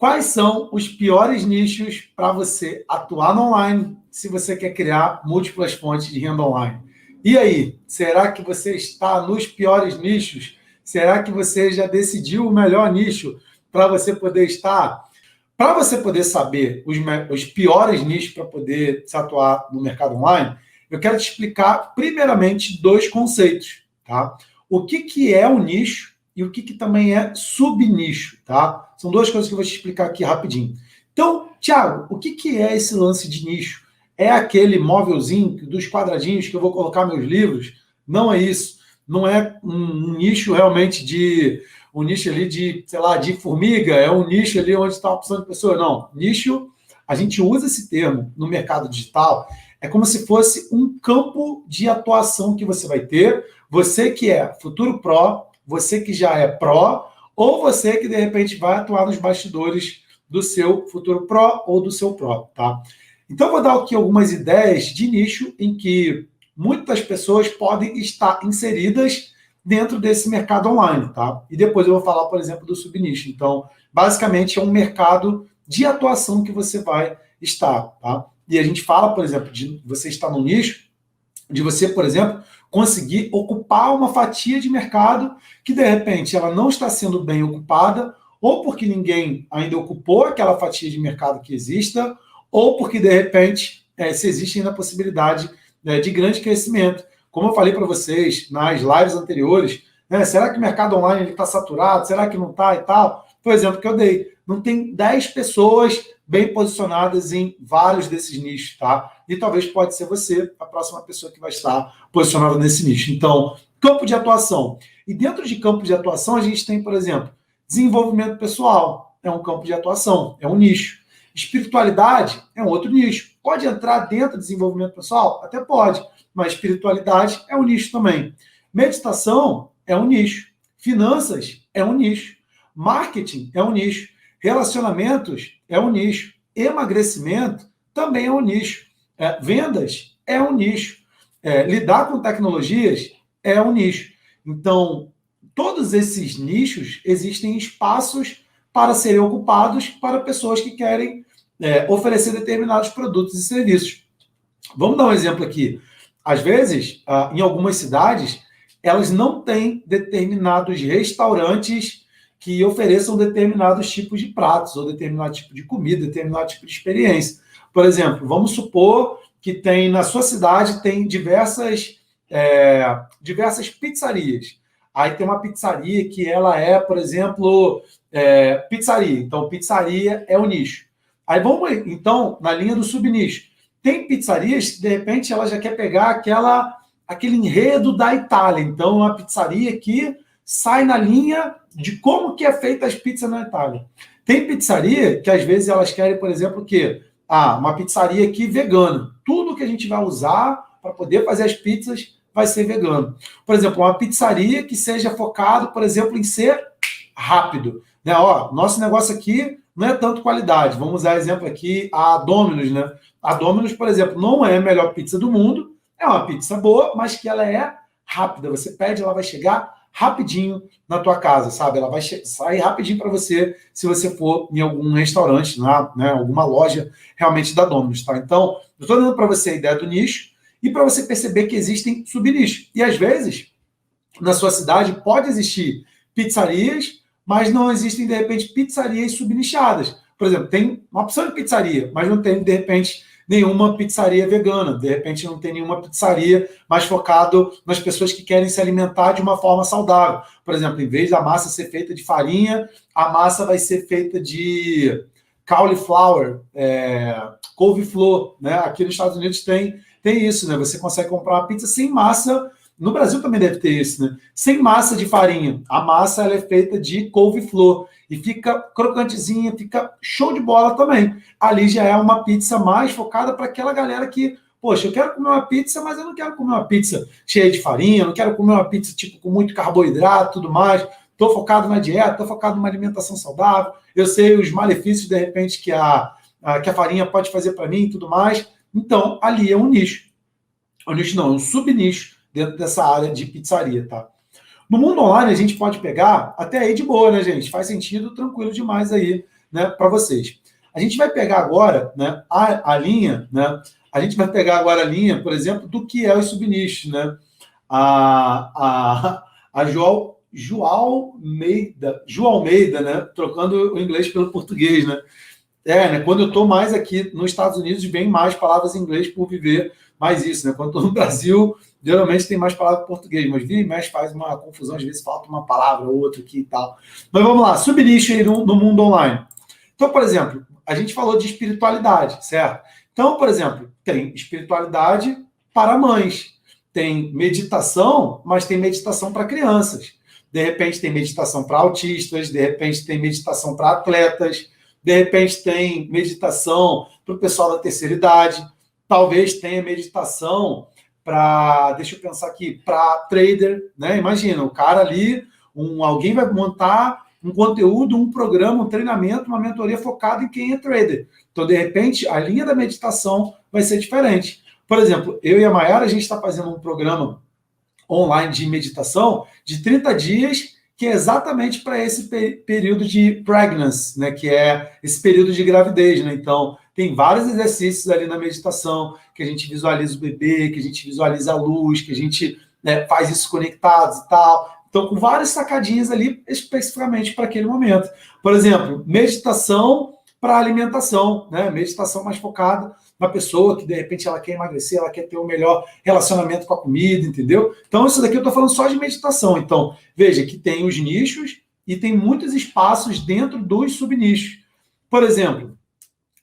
Quais são os piores nichos para você atuar no online se você quer criar múltiplas fontes de renda online? E aí, será que você está nos piores nichos? Será que você já decidiu o melhor nicho para você poder estar? Para você poder saber os piores nichos para poder se atuar no mercado online, eu quero te explicar primeiramente dois conceitos, tá? O que é um nicho e o que também é subnicho, tá? São duas coisas que eu vou te explicar aqui rapidinho. Então, Thiago, o que é esse lance de nicho? É aquele móvelzinho dos quadradinhos que eu vou colocar meus livros? Não é isso. Não é um nicho realmente de... um nicho ali de, sei lá, de formiga, é um nicho ali onde está a opção de pessoa. Não, nicho, a gente usa esse termo no mercado digital, é como se fosse um campo de atuação que você vai ter, você que é futuro pró, você que já é pró, ou você que, de repente, vai atuar nos bastidores do seu futuro pró ou do seu pró, tá? Então, eu vou dar aqui algumas ideias de nicho em que muitas pessoas podem estar inseridas dentro desse mercado online, tá? E depois eu vou falar, por exemplo, do subnicho. Então, basicamente, é um mercado de atuação que você vai estar, tá? E a gente fala, por exemplo, de você estar no nicho, de você, por exemplo, conseguir ocupar uma fatia de mercado que, de repente, ela não está sendo bem ocupada, ou porque ninguém ainda ocupou aquela fatia de mercado que exista, ou porque, de repente, se existe ainda a possibilidade de grande crescimento. Como eu falei para vocês nas lives anteriores, será que o mercado online está saturado? Será que não está e tal? Foi o exemplo que eu dei. Não tem 10 pessoas bem posicionadas em vários desses nichos, tá? E talvez pode ser você a próxima pessoa que vai estar posicionada nesse nicho. Então, campo de atuação. E dentro de campo de atuação, a gente tem, por exemplo, desenvolvimento pessoal. É um campo de atuação, é um nicho. Espiritualidade é um outro nicho. Pode entrar dentro do desenvolvimento pessoal? Até pode, mas espiritualidade é um nicho também. Meditação é um nicho. Finanças é um nicho. Marketing é um nicho. Relacionamentos é um nicho. Emagrecimento também é um nicho. Vendas é um nicho. Lidar com tecnologias é um nicho. Então, todos esses nichos existem espaços para serem ocupados para pessoas que querem oferecer determinados produtos e serviços. Vamos dar um exemplo aqui. Às vezes, em algumas cidades, elas não têm determinados restaurantes que ofereçam determinados tipos de pratos, ou determinado tipo de comida, determinado tipo de experiência. Por exemplo, vamos supor que na sua cidade tem diversas pizzarias. Aí tem uma pizzaria que ela é, por exemplo, pizzaria. Então, pizzaria é o nicho. Aí vamos, então, na linha do subnicho. Tem pizzarias que, de repente, ela já quer pegar aquele enredo da Itália. Então, uma pizzaria que sai na linha de como que é feita as pizzas na Itália. Tem pizzaria que, às vezes, elas querem, por exemplo, o quê? Uma pizzaria aqui vegana. Tudo que a gente vai usar para poder fazer as pizzas vai ser vegano. Por exemplo, uma pizzaria que seja focado, por exemplo, em ser rápido. Nosso negócio aqui não é tanto qualidade. Vamos usar exemplo aqui a Domino's, né? A Domino's, por exemplo, não é a melhor pizza do mundo, é uma pizza boa, mas que ela é rápida. Você pede, ela vai chegar rapidinho na tua casa, sabe? Ela vai sair rapidinho para você se você for em algum restaurante, alguma loja realmente da Domino's, tá? Então, eu estou dando para você a ideia do nicho e para você perceber que existem subnichos. E, às vezes, na sua cidade pode existir pizzarias, mas não existem, de repente, pizzarias subnichadas. Por exemplo, tem uma opção de pizzaria, mas não tem, de repente, nenhuma pizzaria vegana. De repente, não tem nenhuma pizzaria mais focado nas pessoas que querem se alimentar de uma forma saudável. Por exemplo, em vez da massa ser feita de farinha, a massa vai ser feita de cauliflower, couve-flor, né? Aqui nos Estados Unidos tem isso, né? Você consegue comprar uma pizza sem massa. No Brasil também deve ter isso, né? Sem massa de farinha. A massa ela é feita de couve-flor e fica crocantezinha, fica show de bola também. Ali já é uma pizza mais focada para aquela galera que, poxa, eu quero comer uma pizza, mas eu não quero comer uma pizza cheia de farinha, eu não quero comer uma pizza tipo com muito carboidrato e tudo mais. Estou focado na dieta, estou focado numa alimentação saudável. Eu sei os malefícios, de repente, que a farinha pode fazer para mim e tudo mais. Então, ali é um nicho. Um nicho não, é um subnicho dentro dessa área de pizzaria, tá? No mundo online, a gente pode pegar até aí de boa, né, gente? Faz sentido, tranquilo demais aí. né, para vocês. A gente vai pegar agora, né, a linha, né, a gente vai pegar agora a linha, por exemplo, do que é os subnichos, né? A João Almeida, né, trocando o inglês pelo português, né? Né? Quando eu estou mais aqui nos Estados Unidos, vem mais palavras em inglês por viver mais isso, né? Quando estou no Brasil, geralmente tem mais palavras em português, mas vira e mexe faz uma confusão, às vezes falta uma palavra ou outra aqui e tal. Mas vamos lá, subnicho aí no mundo online. Então, por exemplo, a gente falou de espiritualidade, certo? Então, por exemplo, tem espiritualidade para mães, tem meditação, mas tem meditação para crianças. De repente tem meditação para autistas, de repente tem meditação para atletas, de repente tem meditação para o pessoal da terceira idade, talvez tenha meditação para, deixa eu pensar aqui, para trader, né? Imagina, o cara ali, alguém vai montar um conteúdo, um programa, um treinamento, uma mentoria focada em quem é trader. Então, de repente, a linha da meditação vai ser diferente. Por exemplo, eu e a Mayara, a gente está fazendo um programa online de meditação de 30 dias, que é exatamente para esse período de pregnancy, né, que é esse período de gravidez, né? Então, tem vários exercícios ali na meditação, que a gente visualiza o bebê, que a gente visualiza a luz, que a gente, né, faz isso conectados e tal. Então, com várias sacadinhas ali, especificamente para aquele momento. Por exemplo, meditação para alimentação, né? Meditação mais focada na pessoa que, de repente, ela quer emagrecer, ela quer ter um melhor relacionamento com a comida, entendeu? Então, isso daqui eu estou falando só de meditação. Então, veja que tem os nichos e tem muitos espaços dentro dos subnichos. Por exemplo,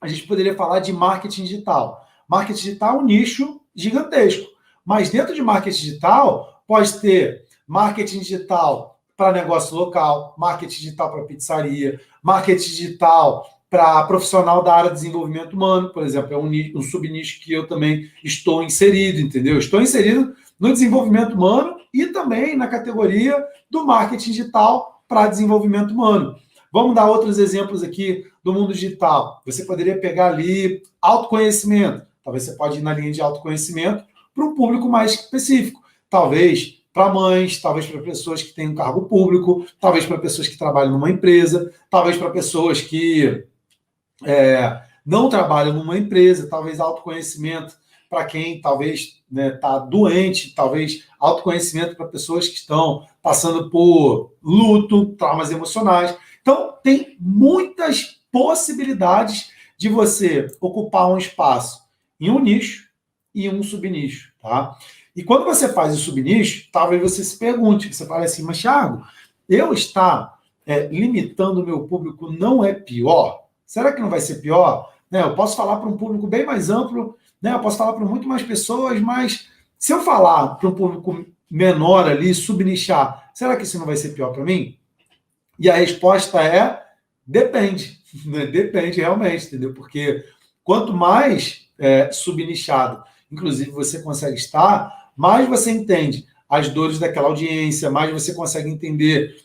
a gente poderia falar de marketing digital. Marketing digital é um nicho gigantesco, mas dentro de marketing digital pode ter marketing digital para negócio local, marketing digital para pizzaria, marketing digital para profissional da área de desenvolvimento humano, por exemplo, é um subnicho que eu também estou inserido, entendeu? Estou inserido no desenvolvimento humano e também na categoria do marketing digital para desenvolvimento humano. Vamos dar outros exemplos aqui do mundo digital. Você poderia pegar ali autoconhecimento. Talvez você pode ir na linha de autoconhecimento para um público mais específico. Talvez para mães, talvez para pessoas que têm um cargo público, talvez para pessoas que trabalham numa empresa, talvez para pessoas que não trabalham numa empresa, talvez autoconhecimento para quem talvez está doente, talvez autoconhecimento para pessoas que estão passando por luto, traumas emocionais. Então, tem muitas possibilidades de você ocupar um espaço em um nicho e um subnicho, tá? E quando você faz o subnicho, talvez você se pergunte, você fala assim, mas Thiago, eu estar limitando o meu público não é pior? Será que não vai ser pior? Né, eu posso falar para um público bem mais amplo, né, eu posso falar para muito mais pessoas, mas se eu falar para um público menor ali, subnichar, será que isso não vai ser pior para mim? E a resposta é, depende. Né? Depende realmente, entendeu? Porque quanto mais subnichado, inclusive, você consegue estar, mais você entende as dores daquela audiência, mais você consegue entender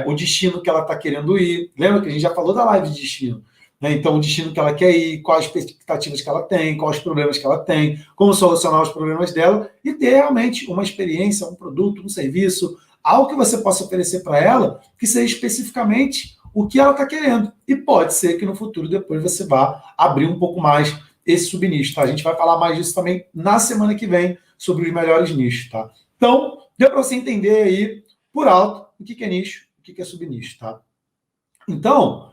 o destino que ela está querendo ir. Lembra que a gente já falou da live de destino? Né? Então, o destino que ela quer ir, quais as expectativas que ela tem, quais os problemas que ela tem, como solucionar os problemas dela e ter realmente uma experiência, um produto, um serviço, algo que você possa oferecer para ela que seja especificamente o que ela está querendo. E pode ser que no futuro depois você vá abrir um pouco mais esse subnicho, tá? A gente vai falar mais disso também na semana que vem, sobre os melhores nichos, tá? Então, deu para você entender aí, por alto, o que é nicho, o que é subnicho, tá? Então,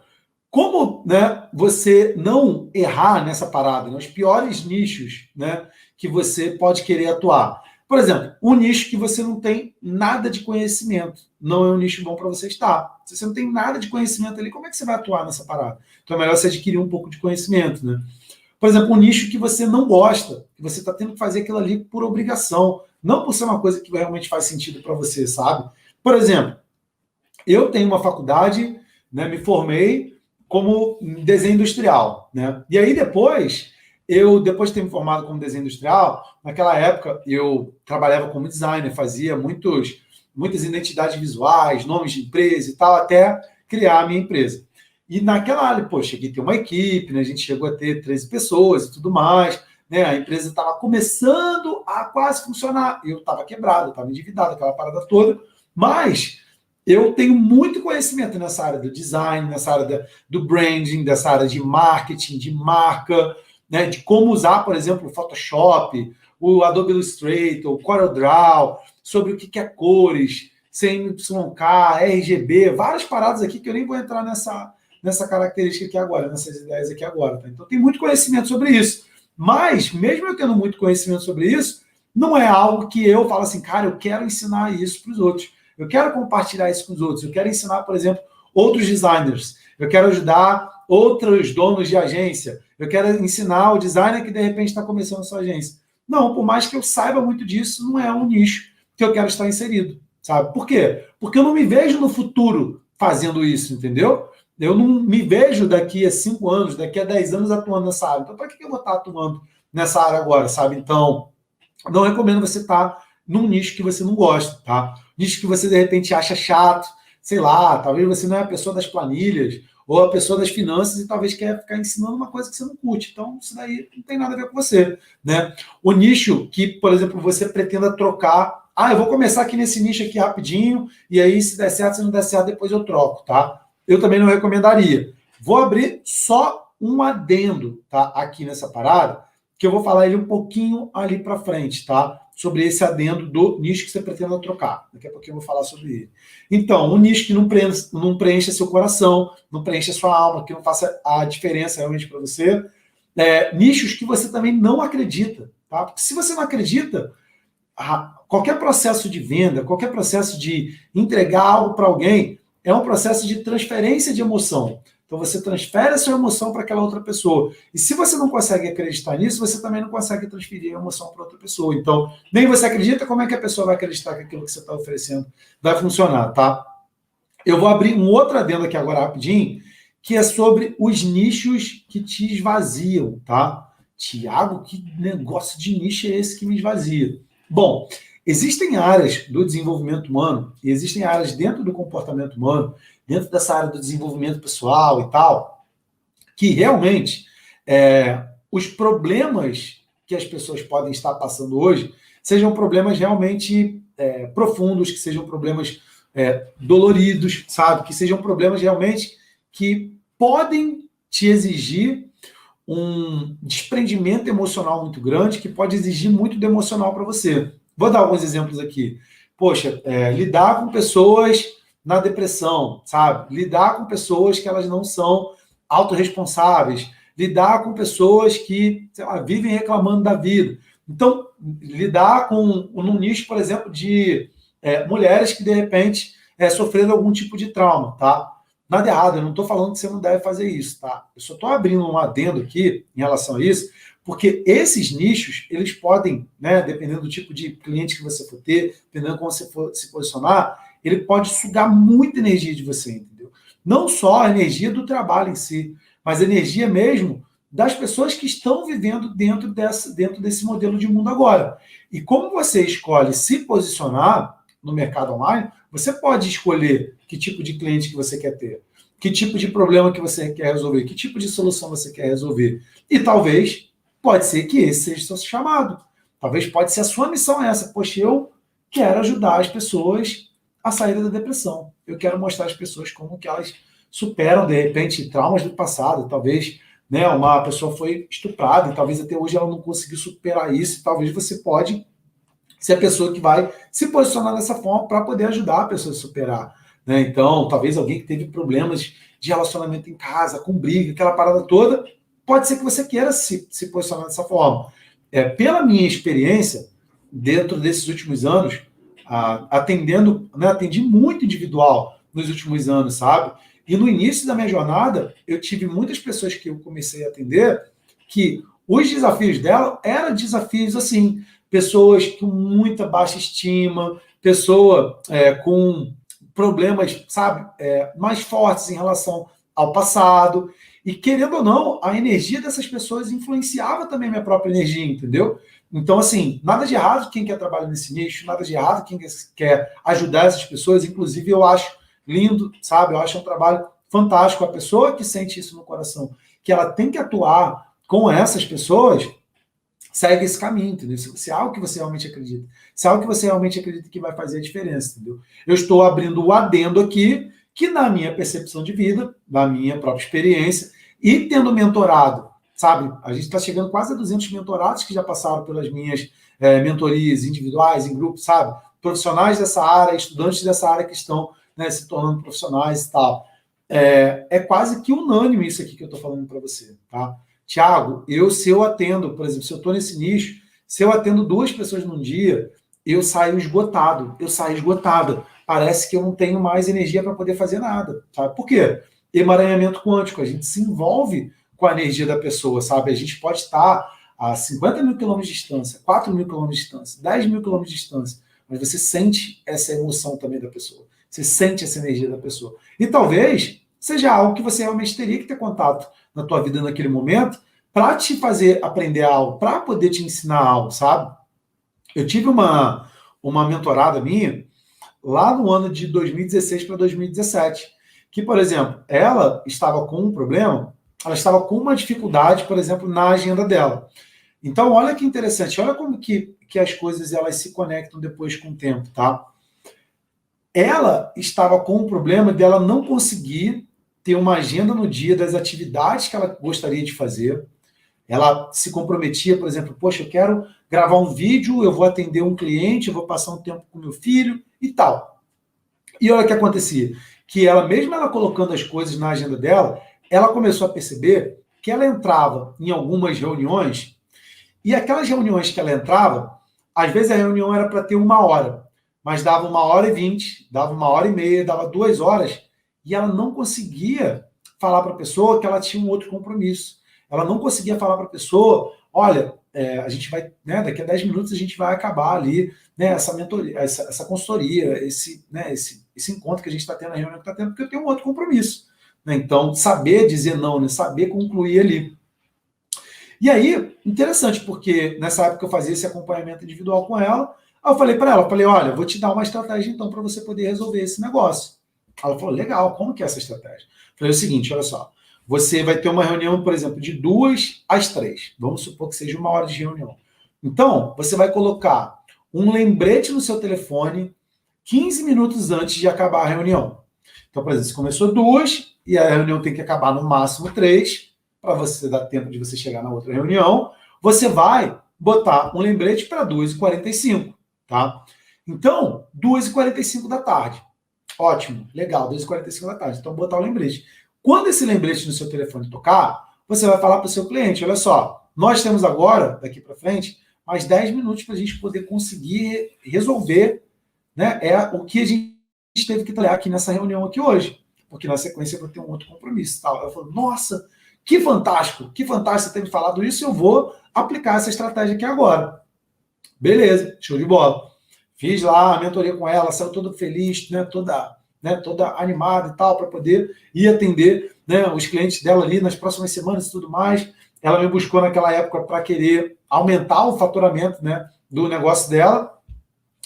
como, né, você não errar nessa parada, nos piores nichos, né, que você pode querer atuar? Por exemplo, um nicho que você não tem nada de conhecimento, não é um nicho bom para você estar. Se você não tem nada de conhecimento ali, como é que você vai atuar nessa parada? Então é melhor você adquirir um pouco de conhecimento, né? Por exemplo, um nicho que você não gosta, que você está tendo que fazer aquilo ali por obrigação, não por ser uma coisa que realmente faz sentido para você, sabe? Por exemplo, eu tenho uma faculdade, né, me formei como desenho industrial, né? E aí depois de ter me formado como desenho industrial, naquela época eu trabalhava como designer, fazia muitas identidades visuais, nomes de empresa e tal, até criar a minha empresa. E naquela área, cheguei a ter uma equipe, né? A gente chegou a ter 13 pessoas e tudo mais, né? A empresa estava começando a quase funcionar. Eu estava quebrado, estava endividado, aquela parada toda, mas eu tenho muito conhecimento nessa área do design, nessa área do branding, dessa área de marketing, de marca, né, de como usar, por exemplo, o Photoshop, o Adobe Illustrator, o CorelDRAW, sobre o que é cores, CMYK, RGB, várias paradas aqui que eu nem vou entrar nessa característica aqui agora, nessas ideias aqui agora. Tá? Então, tem muito conhecimento sobre isso. Mas, mesmo eu tendo muito conhecimento sobre isso, não é algo que eu falo assim, cara, eu quero ensinar isso para os outros. Eu quero compartilhar isso com os outros. Eu quero ensinar, por exemplo, outros designers. Eu quero ajudar outros donos de agência. Eu quero ensinar o designer que, de repente, está começando a sua agência. Não, por mais que eu saiba muito disso, não é um nicho que eu quero estar inserido, sabe? Por quê? Porque eu não me vejo no futuro fazendo isso, entendeu? Eu não me vejo daqui a 5 anos, daqui a 10 anos atuando nessa área. Então, para que eu vou estar atuando nessa área agora, sabe? Então, não recomendo você estar num nicho que você não gosta, tá? Nicho que você, de repente, acha chato, sei lá, talvez você não é a pessoa das planilhas ou a pessoa das finanças e talvez quer ficar ensinando uma coisa que você não curte. Então, isso daí não tem nada a ver com você, né? O nicho que, por exemplo, você pretenda trocar. Ah, eu vou começar aqui nesse nicho aqui rapidinho e aí, se der certo, se não der certo, depois eu troco, tá? Eu também não recomendaria. Vou abrir só um adendo, tá? Aqui nessa parada, que eu vou falar ele um pouquinho ali para frente, tá? Sobre esse adendo do nicho que você pretende trocar. Daqui a pouquinho eu vou falar sobre ele. Então, um nicho que não preencha seu coração, não preencha sua alma, que não faça a diferença realmente para você. Nichos que você também não acredita, tá? Porque se você não acredita, qualquer processo de venda, qualquer processo de entregar algo para alguém, é um processo de transferência de emoção. Então, você transfere a sua emoção para aquela outra pessoa. E se você não consegue acreditar nisso, você também não consegue transferir a emoção para outra pessoa. Então, nem você acredita, como é que a pessoa vai acreditar que aquilo que você está oferecendo vai funcionar, tá? Eu vou abrir um outro adendo aqui agora rapidinho, que é sobre os nichos que te esvaziam, tá? Tiago, que negócio de nicho é esse que me esvazia? Bom, existem áreas do desenvolvimento humano, e existem áreas dentro do comportamento humano, dentro dessa área do desenvolvimento pessoal e tal, que realmente os problemas que as pessoas podem estar passando hoje sejam problemas realmente profundos, que sejam problemas doloridos, sabe? Que sejam problemas realmente que podem te exigir um desprendimento emocional muito grande, que pode exigir muito do emocional para você. Vou dar alguns exemplos aqui. Poxa, lidar com pessoas na depressão, sabe? Lidar com pessoas que elas não são autorresponsáveis, lidar com pessoas que, sei lá, vivem reclamando da vida. Então, lidar com um nicho, por exemplo, de mulheres que, de repente, sofreram algum tipo de trauma, tá? Nada errado, eu não estou falando que você não deve fazer isso, tá? Eu só estou abrindo um adendo aqui em relação a isso, porque esses nichos, eles podem, né, dependendo do tipo de cliente que você for ter, dependendo de como você for se posicionar, ele pode sugar muita energia de você, entendeu? Não só a energia do trabalho em si, mas a energia mesmo das pessoas que estão vivendo dentro desse modelo de mundo agora. E como você escolhe se posicionar no mercado online, você pode escolher que tipo de cliente que você quer ter, que tipo de problema que você quer resolver, que tipo de solução você quer resolver. E talvez, pode ser que esse seja o seu chamado. Talvez pode ser a sua missão essa. Poxa, eu quero ajudar as pessoas a sair da depressão. Eu quero mostrar às pessoas como que elas superam, de repente, traumas do passado. Talvez, né, uma pessoa foi estuprada e talvez até hoje ela não conseguiu superar isso. Talvez você pode ser a pessoa que vai se posicionar dessa forma para poder ajudar a pessoa a superar. Né? Então, talvez alguém que teve problemas de relacionamento em casa, com briga, aquela parada toda, pode ser que você queira se posicionar dessa forma. Pela minha experiência, dentro desses últimos anos, atendi muito individual nos últimos anos, sabe? E no início da minha jornada, eu tive muitas pessoas que eu comecei a atender que os desafios dela eram desafios assim, pessoas com muita baixa estima, pessoa com problemas, sabe, mais fortes em relação ao passado. E, querendo ou não, a energia dessas pessoas influenciava também a minha própria energia, entendeu? Então, assim, nada de errado quem quer trabalhar nesse nicho, nada de errado quem quer ajudar essas pessoas. Inclusive, eu acho lindo, sabe? Eu acho um trabalho fantástico. A pessoa que sente isso no coração, que ela tem que atuar com essas pessoas, segue esse caminho, entendeu? Se é algo que você realmente acredita, se é algo que você realmente acredita que vai fazer a diferença, entendeu? Eu estou abrindo o adendo aqui, que na minha percepção de vida, na minha própria experiência, e tendo mentorado, sabe? A gente está chegando quase a 200 mentorados que já passaram pelas minhas mentorias individuais, em grupos, sabe? Profissionais dessa área, estudantes dessa área que estão, né, se tornando profissionais e tal. É quase que unânime isso aqui que eu estou falando para você, tá? Tiago, se eu atendo, por exemplo, se eu estou nesse nicho, se eu atendo 2 pessoas num dia, eu saio esgotado, eu saio esgotada. Parece que eu não tenho mais energia para poder fazer nada, sabe? Por quê? Emaranhamento quântico, a gente se envolve com a energia da pessoa, sabe? A gente pode estar a 50 mil quilômetros de distância, 4 mil quilômetros de distância, 10 mil quilômetros de distância, mas você sente essa emoção também da pessoa, você sente essa energia da pessoa. E talvez seja algo que você realmente teria que ter contato na tua vida naquele momento para te fazer aprender algo, para poder te ensinar algo, sabe? Eu tive uma mentorada minha lá no ano de 2016 para 2017, que, por exemplo, ela estava com um problema, ela estava com uma dificuldade, por exemplo, na agenda dela. Então, olha que interessante, olha como que as coisas elas se conectam depois com o tempo, tá? Ela estava com um problema dela não conseguir ter uma agenda no dia das atividades que ela gostaria de fazer. Ela se comprometia, por exemplo, poxa, eu quero gravar um vídeo, eu vou atender um cliente, eu vou passar um tempo com meu filho e tal. E olha o que acontecia, que ela, mesmo ela colocando as coisas na agenda dela, ela começou a perceber que ela entrava em algumas reuniões, e aquelas reuniões que ela entrava, às vezes a reunião era para ter 1 hora, mas dava 1h20, dava 1h30, dava 2 horas, e ela não conseguia falar para a pessoa que ela tinha um outro compromisso. Ela não conseguia falar para a pessoa, olha, a gente vai, né, daqui a 10 minutos a gente vai acabar ali, né, essa mentoria, essa consultoria, esse encontro que a gente está tendo, a reunião que está tendo, porque eu tenho um outro compromisso. Né? Então, saber dizer não, né, saber concluir ali. E aí, interessante, porque nessa época eu fazia esse acompanhamento individual com ela, aí eu falei para ela, olha, vou te dar uma estratégia então para você poder resolver esse negócio. Ela falou, legal, como que é essa estratégia? Eu falei o seguinte, olha só, você vai ter uma reunião, por exemplo, de 2 às 3. Vamos supor que seja 1 hora de reunião. Então, você vai colocar um lembrete no seu telefone 15 minutos antes de acabar a reunião. Então, por exemplo, se começou 2 e a reunião tem que acabar no máximo 3, para você dar tempo de você chegar na outra reunião, você vai botar um lembrete para 2h45, tá? Então, 2h45 da tarde. Ótimo, legal, 2h45 da tarde. Então, botar o lembrete. Quando esse lembrete no seu telefone tocar, você vai falar para o seu cliente, olha só, nós temos agora, daqui para frente, mais 10 minutos para a gente poder conseguir resolver, né, o que a gente teve que trabalhar aqui nessa reunião aqui hoje, porque na sequência eu vou ter um outro compromisso. Tal. Eu falo, nossa, que fantástico você ter me falado isso, eu vou aplicar essa estratégia aqui agora. Beleza, show de bola. Fiz lá a mentoria com ela, saiu toda feliz, né, toda animada e tal, para poder ir atender, né, os clientes dela ali nas próximas semanas e tudo mais. Ela me buscou naquela época para querer aumentar o faturamento, né, do negócio dela,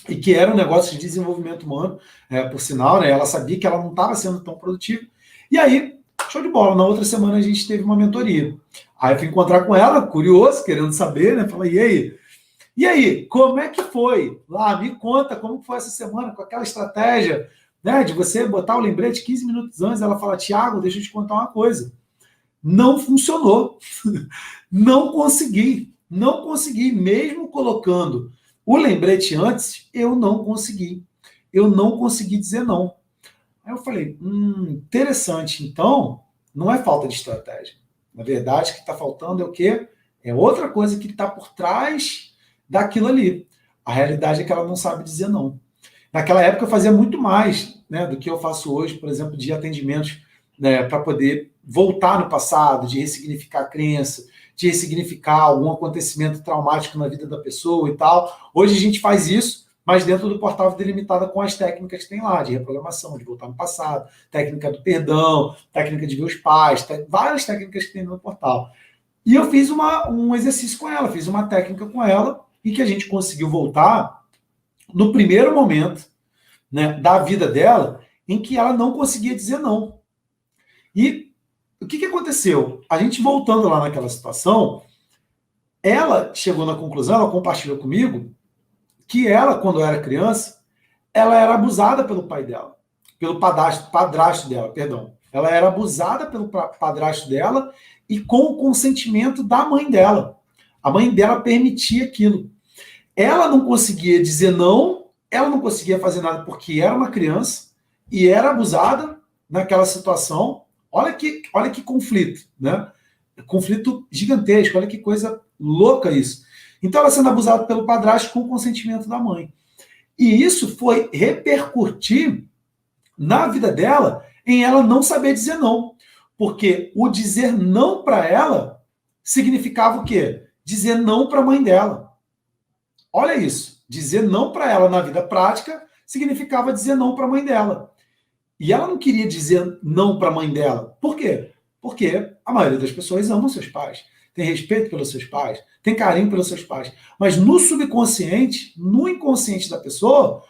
e que era um negócio de desenvolvimento humano, por sinal, né, ela sabia que ela não estava sendo tão produtiva. E aí, show de bola, na outra semana a gente teve uma mentoria. Aí eu fui encontrar com ela, curioso, querendo saber, né, falei, e aí, como é que foi? Lá, me conta como foi essa semana com aquela estratégia, né, de você botar o lembrete 15 minutos antes. Ela fala, Tiago, deixa eu te contar uma coisa. Não funcionou. Não consegui, mesmo colocando o lembrete antes, eu não consegui dizer não. Aí eu falei, interessante, então, não é falta de estratégia. Na verdade, o que está faltando é o quê? É outra coisa que está por trás daquilo ali. A realidade é que ela não sabe dizer não. Naquela época eu fazia muito mais, né, do que eu faço hoje, por exemplo, de atendimentos, né, para poder voltar no passado, de ressignificar a crença, de ressignificar algum acontecimento traumático na vida da pessoa e tal. Hoje a gente faz isso, mas dentro do portal Vida Ilimitada com as técnicas que tem lá, de reprogramação, de voltar no passado, técnica do perdão, técnica de ver os pais, várias técnicas que tem no portal. E eu fiz um exercício com ela, fiz uma técnica com ela, e que a gente conseguiu voltar no primeiro momento, né, da vida dela, em que ela não conseguia dizer não. E o que aconteceu? A gente voltando lá naquela situação, ela chegou na conclusão, ela compartilhou comigo, que ela, quando era criança, ela era abusada pelo pai dela, pelo padrasto dela, perdão. Ela era abusada pelo padrasto dela e com o consentimento da mãe dela. A mãe dela permitia aquilo. Ela não conseguia dizer não, ela não conseguia fazer nada porque era uma criança e era abusada naquela situação. Olha que conflito, né? Conflito gigantesco, olha que coisa louca isso. Então ela sendo abusada pelo padrasto com o consentimento da mãe. E isso foi repercutir na vida dela em ela não saber dizer não. Porque o dizer não para ela significava o quê? Dizer não para a mãe dela. Olha isso. Dizer não para ela na vida prática significava dizer não para a mãe dela. E ela não queria dizer não para a mãe dela. Por quê? Porque a maioria das pessoas ama seus pais, tem respeito pelos seus pais, tem carinho pelos seus pais. Mas no subconsciente, no inconsciente da pessoa,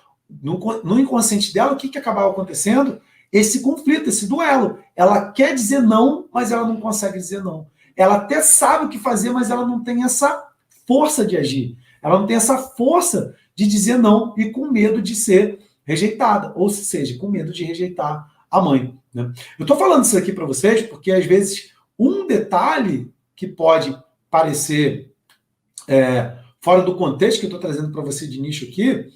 no inconsciente dela, o que acabava acontecendo? Esse conflito, esse duelo. Ela quer dizer não, mas ela não consegue dizer não. Ela até sabe o que fazer, mas ela não tem essa força de agir. Ela não tem essa força de dizer não e com medo de ser rejeitada, ou seja, com medo de rejeitar a mãe. Né? Eu estou falando isso aqui para vocês porque, às vezes, um detalhe que pode parecer fora do contexto que eu estou trazendo para você de nicho aqui,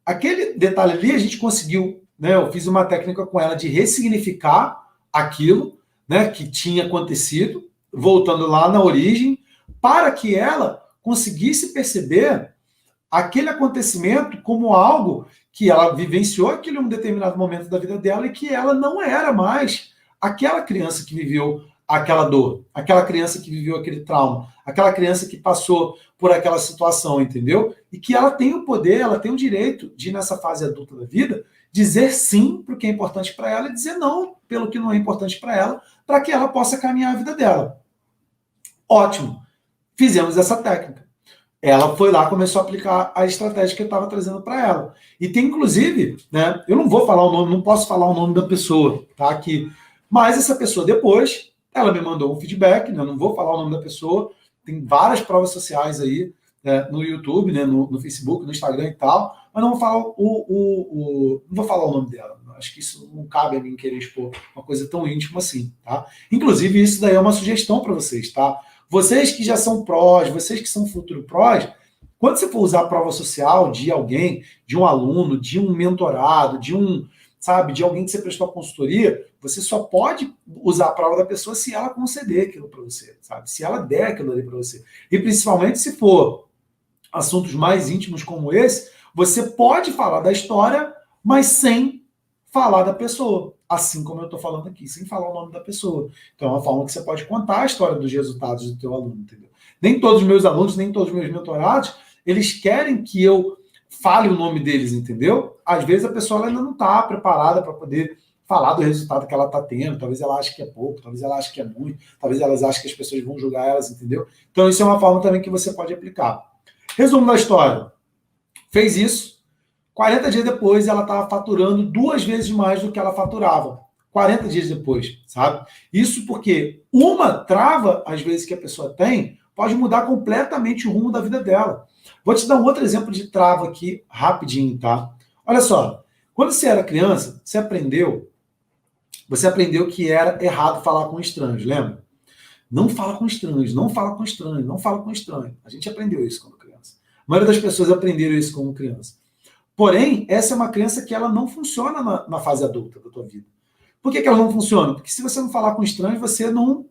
aquele detalhe ali a gente conseguiu, né, eu fiz uma técnica com ela de ressignificar aquilo, né, que tinha acontecido, voltando lá na origem, para que ela conseguisse perceber aquele acontecimento como algo que ela vivenciou aquele um determinado momento da vida dela e que ela não era mais aquela criança que viveu aquela dor, aquela criança que viveu aquele trauma, aquela criança que passou por aquela situação, entendeu? E que ela tem o poder, ela tem o direito de, nessa fase adulta da vida, dizer sim para o que é importante para ela e dizer não pelo que não é importante para ela, para que ela possa caminhar a vida dela. Ótimo. Fizemos essa técnica. Ela foi lá, começou a aplicar a estratégia que eu estava trazendo para ela. E tem, inclusive, né, eu não vou falar o nome, não posso falar o nome da pessoa, tá, aqui. Mas essa pessoa depois, ela me mandou um feedback, né, não vou falar o nome da pessoa, tem várias provas sociais aí, né, no YouTube, né, no Facebook, no Instagram e tal, mas não vou falar não vou falar o nome dela. Acho que isso não cabe a mim querer expor uma coisa tão íntima assim, tá? Inclusive, isso daí é uma sugestão para vocês, tá? Vocês que já são prós, vocês que são futuro prós, quando você for usar a prova social de alguém, de um aluno, de um mentorado, de um, sabe, de alguém que você prestou a consultoria, você só pode usar a prova da pessoa se ela conceder aquilo para você, sabe? Se ela der aquilo ali para você. E principalmente se for assuntos mais íntimos como esse, você pode falar da história, mas sem falar da pessoa, assim como eu estou falando aqui, sem falar o nome da pessoa. Então é uma forma que você pode contar a história dos resultados do teu aluno, entendeu? Nem todos os meus alunos, nem todos os meus mentorados, eles querem que eu fale o nome deles, entendeu? Às vezes a pessoa ainda não está preparada para poder falar do resultado que ela está tendo, talvez ela ache que é pouco, talvez ela ache que é muito, talvez elas achem que as pessoas vão julgar elas, entendeu? Então isso é uma forma também que você pode aplicar. Resumo da história. Fez isso, 40 dias depois, ela estava faturando 2 vezes mais do que ela faturava. 40 dias depois, sabe? Isso porque uma trava, às vezes, que a pessoa tem, pode mudar completamente o rumo da vida dela. Vou te dar um outro exemplo de trava aqui, rapidinho, tá? Olha só, quando você era criança, você aprendeu que era errado falar com estranhos, lembra? Não fala com estranhos, não fala com estranhos, não fala com estranhos. A gente aprendeu isso quando criança. A maioria das pessoas aprenderam isso como criança. Porém, essa é uma crença que ela não funciona na fase adulta da tua vida. Por que ela não funciona? Porque se você não falar com estranhos, você não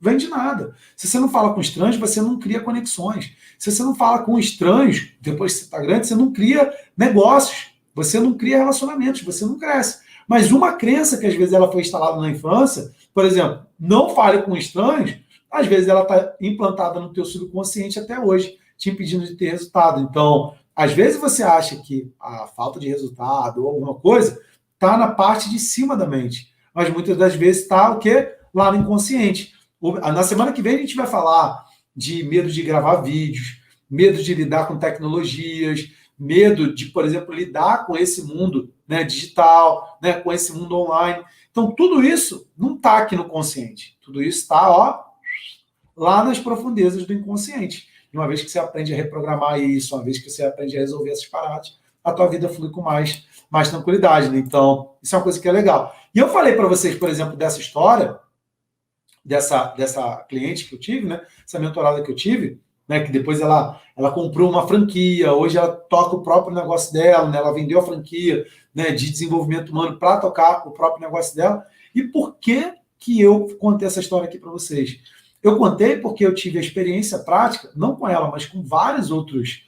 vende nada. Se você não fala com estranhos, você não cria conexões. Se você não fala com estranhos, depois que você está grande, você não cria negócios, você não cria relacionamentos, você não cresce. Mas uma crença que às vezes ela foi instalada na infância, por exemplo, não fale com estranhos, às vezes ela está implantada no teu subconsciente até hoje, te impedindo de ter resultado. Então, às vezes você acha que a falta de resultado ou alguma coisa está na parte de cima da mente, mas muitas das vezes está o quê? Lá no inconsciente. Na semana que vem a gente vai falar de medo de gravar vídeos, medo de lidar com tecnologias, medo de, por exemplo, lidar com esse mundo, né, digital, né, com esse mundo online. Então, tudo isso não está aqui no consciente. Tudo isso está lá nas profundezas do inconsciente. E uma vez que você aprende a reprogramar isso, uma vez que você aprende a resolver essas paradas, a tua vida flui com mais tranquilidade, né? Então, isso é uma coisa que é legal. E eu falei para vocês, por exemplo, dessa história, dessa cliente que eu tive, né? Essa mentorada que eu tive, né? Que depois ela comprou uma franquia, hoje ela toca o próprio negócio dela, né? Ela vendeu a franquia, né, de desenvolvimento humano para tocar o próprio negócio dela. E por que eu contei essa história aqui para vocês? Eu contei porque eu tive a experiência prática, não com ela, mas com vários outros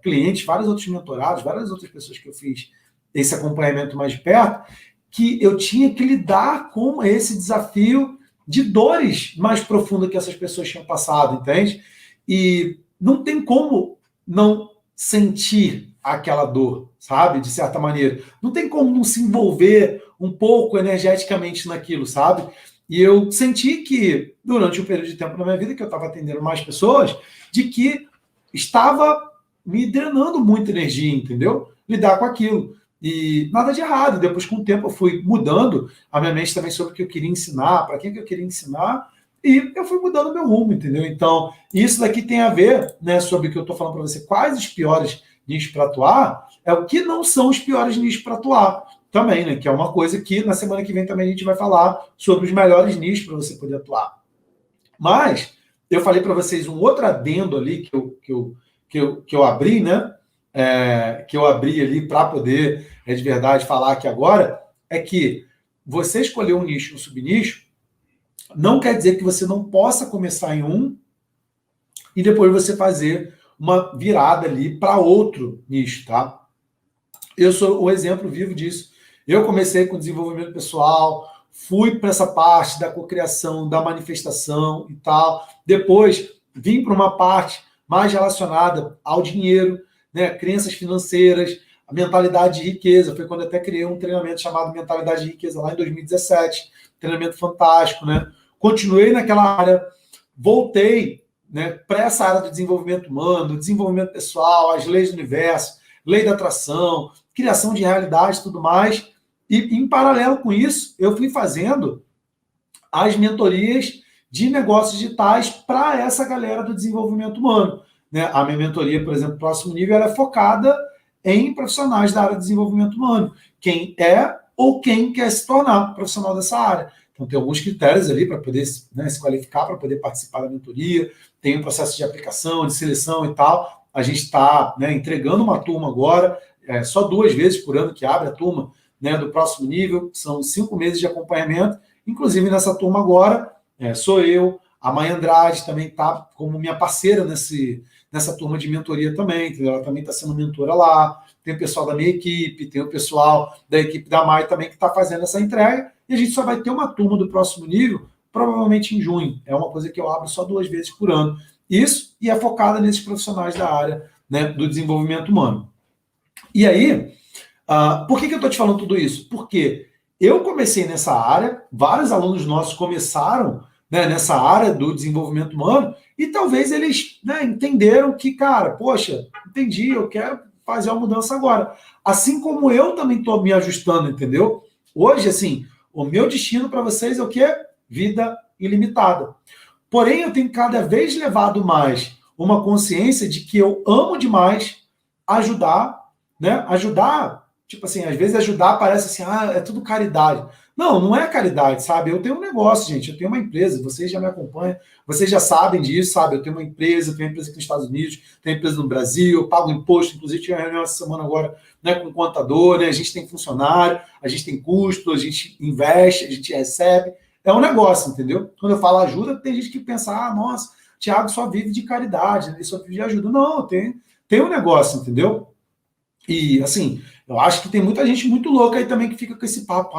clientes, vários outros mentorados, várias outras pessoas que eu fiz esse acompanhamento mais de perto, que eu tinha que lidar com esse desafio de dores mais profundas que essas pessoas tinham passado, entende? E não tem como não sentir aquela dor, sabe? De certa maneira. Não tem como não se envolver um pouco energeticamente naquilo, sabe? E eu senti que, durante um período de tempo na minha vida, que eu estava atendendo mais pessoas, de que estava me drenando muita energia, entendeu? Lidar com aquilo. E nada de errado. Depois, com o tempo, eu fui mudando a minha mente também sobre o que eu queria ensinar, para quem que eu queria ensinar, e eu fui mudando o meu rumo, entendeu? Então, isso daqui tem a ver, né, sobre o que eu estou falando para você, quais os piores nichos para atuar, é o que não são os piores nichos para atuar também, né? Que é uma coisa que na semana que vem também a gente vai falar sobre os melhores nichos para você poder atuar. Mas eu falei para vocês um outro adendo ali que eu abri, né? Que eu abri ali para poder, de verdade, falar aqui agora, é que você escolher um nicho, um subnicho, não quer dizer que você não possa começar em um e depois você fazer uma virada ali para outro nicho, tá? Eu sou o exemplo vivo disso. Eu comecei com desenvolvimento pessoal, fui para essa parte da cocriação, da manifestação e tal. Depois vim para uma parte mais relacionada ao dinheiro, né, crenças financeiras, a mentalidade de riqueza. Foi quando eu até criei um treinamento chamado Mentalidade de Riqueza lá em 2017. Treinamento fantástico, né? Continuei naquela área, voltei, né, para essa área do desenvolvimento humano, do desenvolvimento pessoal, as leis do universo, lei da atração, criação de realidade e tudo mais. E, em paralelo com isso, eu fui fazendo as mentorias de negócios digitais para essa galera do desenvolvimento humano. Né? A minha mentoria, por exemplo, Próximo Nível, ela é focada em profissionais da área de desenvolvimento humano. Quem é ou quem quer se tornar profissional dessa área. Então, tem alguns critérios ali para poder, né, se qualificar, para poder participar da mentoria. Tem um processo de aplicação, de seleção e tal. A gente está, né, entregando uma turma agora, só 2 vezes por ano que abre a turma, né, do Próximo Nível. São 5 meses de acompanhamento. Inclusive, nessa turma agora, sou eu, a Mãe Andrade também está como minha parceira nessa turma de mentoria também, entendeu? Ela também está sendo mentora lá. Tem o pessoal da minha equipe, tem o pessoal da equipe da Mai também que está fazendo essa entrega. E a gente só vai ter uma turma do Próximo Nível, provavelmente em junho. É uma coisa que eu abro só 2 vezes por ano. Isso, e é focada nesses profissionais da área, né, do desenvolvimento humano. E aí, por que eu estou te falando tudo isso? Porque eu comecei nessa área, vários alunos nossos começaram, né, nessa área do desenvolvimento humano, e talvez eles, né, entenderam que, cara, poxa, entendi, eu quero fazer uma mudança agora. Assim como eu também estou me ajustando, entendeu? Hoje, assim, o meu destino para vocês é o quê? Vida ilimitada. Porém, eu tenho cada vez levado mais uma consciência de que eu amo demais ajudar, né? Ajudar, tipo assim, às vezes ajudar parece assim, é tudo caridade. Não, não é caridade, sabe? Eu tenho um negócio, gente, eu tenho uma empresa, vocês já me acompanham, vocês já sabem disso, sabe? Eu tenho uma empresa aqui nos Estados Unidos, tenho empresa no Brasil, eu pago imposto, inclusive tive uma reunião essa semana agora, né, com o contador, né? A gente tem funcionário, a gente tem custo, a gente investe, a gente recebe. É um negócio, entendeu? Quando eu falo ajuda, tem gente que pensa, nossa, Thiago só vive de caridade, ele só vive de ajuda. Não, tem um negócio, entendeu? E, assim, eu acho que tem muita gente muito louca aí também que fica com esse papo,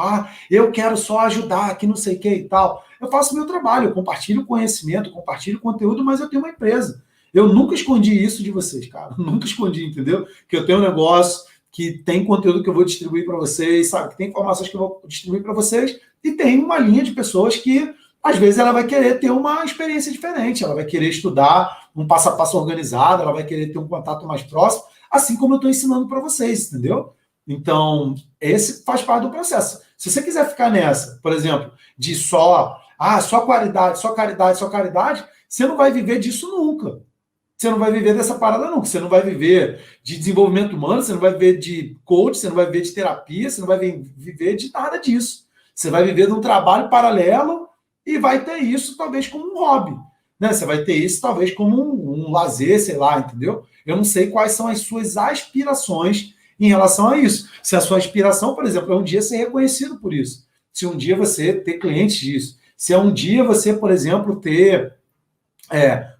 eu quero só ajudar, que não sei o que e tal. Eu faço o meu trabalho, eu compartilho conhecimento, compartilho conteúdo, mas eu tenho uma empresa. Eu nunca escondi isso de vocês, cara. Nunca escondi, entendeu? Que eu tenho um negócio, que tem conteúdo que eu vou distribuir para vocês, sabe? Que tem informações que eu vou distribuir para vocês, e tem uma linha de pessoas que, às vezes, ela vai querer ter uma experiência diferente, ela vai querer estudar um passo a passo organizado, ela vai querer ter um contato mais próximo, assim como eu estou ensinando para vocês, entendeu? Então, esse faz parte do processo. Se você quiser ficar nessa, por exemplo, de só só qualidade, só caridade, só caridade, você não vai viver disso nunca. Você não vai viver dessa parada nunca. Você não vai viver de desenvolvimento humano, você não vai viver de coach, você não vai viver de terapia, você não vai viver de nada disso. Você vai viver de um trabalho paralelo e vai ter isso talvez como um hobby. Né? Você vai ter isso talvez como um lazer, sei lá, entendeu? Eu não sei quais são as suas aspirações em relação a isso. Se a sua aspiração, por exemplo, é um dia ser reconhecido por isso. Se um dia você ter clientes disso. Se é um dia você, por exemplo, ter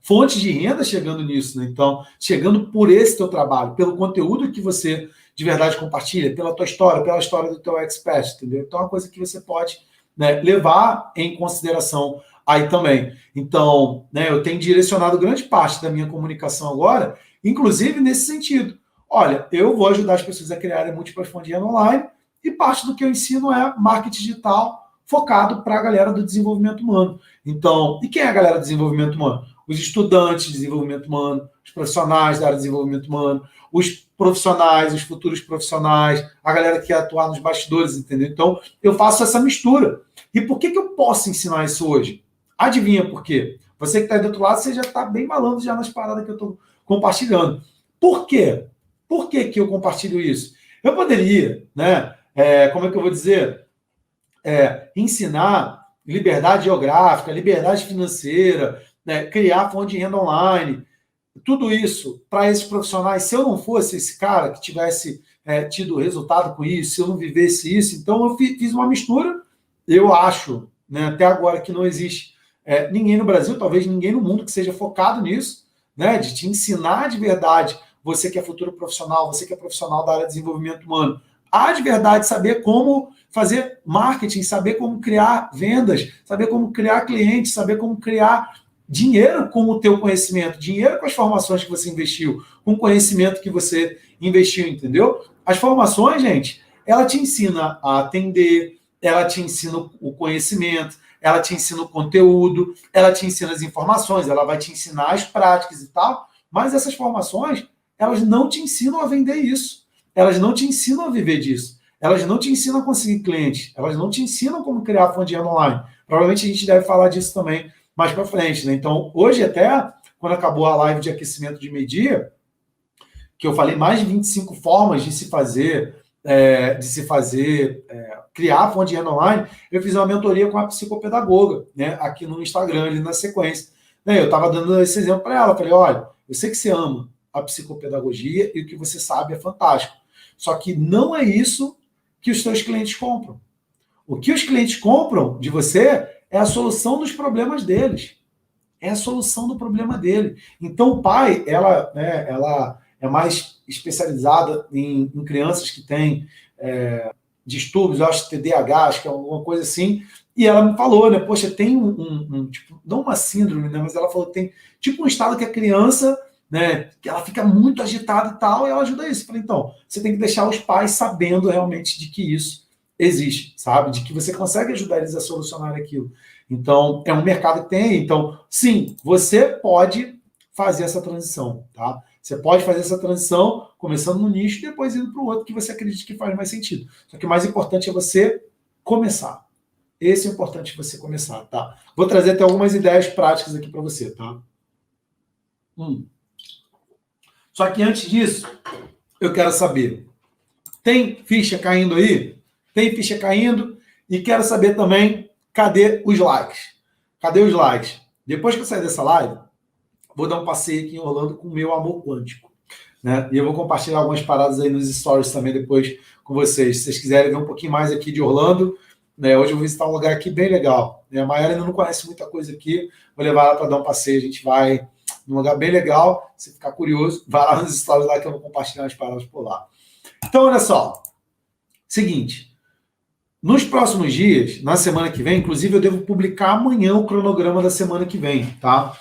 fonte de renda chegando nisso, né? Então, chegando por esse teu trabalho, pelo conteúdo que você de verdade compartilha, pela tua história, pela história do teu expert, entendeu? Então, é uma coisa que você pode, né, levar em consideração aí também. Então, né, eu tenho direcionado grande parte da minha comunicação agora, inclusive nesse sentido. Olha, eu vou ajudar as pessoas a criarem múltiplas fontes de renda online e parte do que eu ensino é marketing digital focado para a galera do desenvolvimento humano. Então, e quem é a galera do desenvolvimento humano? Os estudantes de desenvolvimento humano, os profissionais da área de desenvolvimento humano, os profissionais, os futuros profissionais, a galera que quer atuar nos bastidores, entendeu? Então, eu faço essa mistura. E por que eu posso ensinar isso hoje? Adivinha por quê? Você que está aí do outro lado, você já está bem malandro já nas paradas que eu estou compartilhando. Por quê? Por que eu compartilho isso? Eu poderia, né? Como é que eu vou dizer? Ensinar liberdade geográfica, liberdade financeira, né, criar fonte de renda online, tudo isso para esses profissionais. Se eu não fosse esse cara que tivesse tido resultado com isso, se eu não vivesse isso, então eu fiz uma mistura. Eu acho, né, até agora, que não existe ninguém no Brasil, talvez ninguém no mundo que seja focado nisso, né, de te ensinar de verdade, você que é futuro profissional, você que é profissional da área de desenvolvimento humano, a de verdade saber como fazer marketing, saber como criar vendas, saber como criar clientes, saber como criar dinheiro com o teu conhecimento, dinheiro com as formações que você investiu, com o conhecimento que você investiu, entendeu? As formações, gente, ela te ensina a atender, ela te ensina o conhecimento, ela te ensina o conteúdo, ela te ensina as informações, ela vai te ensinar as práticas e tal, mas essas formações, elas não te ensinam a vender isso. Elas não te ensinam a viver disso. Elas não te ensinam a conseguir clientes. Elas não te ensinam como criar fonte de renda online. Provavelmente a gente deve falar disso também mais para frente, né? Então, hoje até, quando acabou a live de aquecimento de meio-dia, que eu falei mais de 25 formas de se fazer, criar fonte de renda online, eu fiz uma mentoria com a psicopedagoga, né? Aqui no Instagram, ali na sequência. Né? Eu estava dando esse exemplo para ela. Falei, olha, eu sei que você ama a psicopedagogia e o que você sabe é fantástico. Só que não é isso que os seus clientes compram. O que os clientes compram de você é a solução dos problemas deles. É a solução do problema dele. Então, o pai, ela é mais especializada em crianças que têm distúrbios, eu acho TDAH, acho que é alguma coisa assim, e ela me falou, né, poxa, tem tipo, não uma síndrome, né, mas ela falou que tem tipo um estado que a criança, né, que ela fica muito agitada e tal, e ela ajuda isso. Eu falei, então, você tem que deixar os pais sabendo realmente de que isso existe, sabe? De que você consegue ajudar eles a solucionar aquilo. Então, é um mercado que tem. Então, sim, você pode fazer essa transição, tá? Você pode fazer essa transição começando no nicho e depois indo para o outro que você acredita que faz mais sentido. Só que o mais importante é você começar. Esse é o importante você começar, tá? Vou trazer até algumas ideias práticas aqui para você, tá? Só que antes disso, eu quero saber, tem ficha caindo aí? Tem ficha caindo? E quero saber também, cadê os likes? Cadê os likes? Depois que eu sair dessa live, vou dar um passeio aqui em Orlando com o meu amor quântico. Né? E eu vou compartilhar algumas paradas aí nos stories também depois com vocês. Se vocês quiserem ver um pouquinho mais aqui de Orlando, né? Hoje eu vou visitar um lugar aqui bem legal. Né? A Maiara ainda não conhece muita coisa aqui, vou levar ela para dar um passeio. A gente vai num lugar bem legal. Se ficar curioso, vai lá nos stories lá que eu vou compartilhar as paradas por lá. Então, olha só. Seguinte. Nos próximos dias, na semana que vem, inclusive eu devo publicar amanhã o cronograma da semana que vem, tá?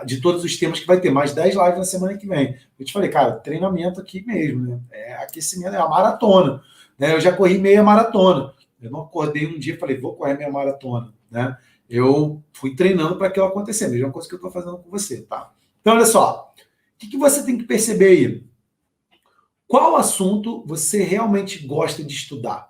De todos os temas que vai ter, mais 10 lives na semana que vem. Eu te falei, cara, treinamento aqui mesmo, né? Aquecimento, é a maratona. Né? Eu já corri meia maratona. Eu não acordei um dia e falei, vou correr minha maratona, né? Eu fui treinando para aquilo acontecer, mesma coisa que eu estou fazendo com você, tá? Então, olha só, o que você tem que perceber aí? Qual assunto você realmente gosta de estudar?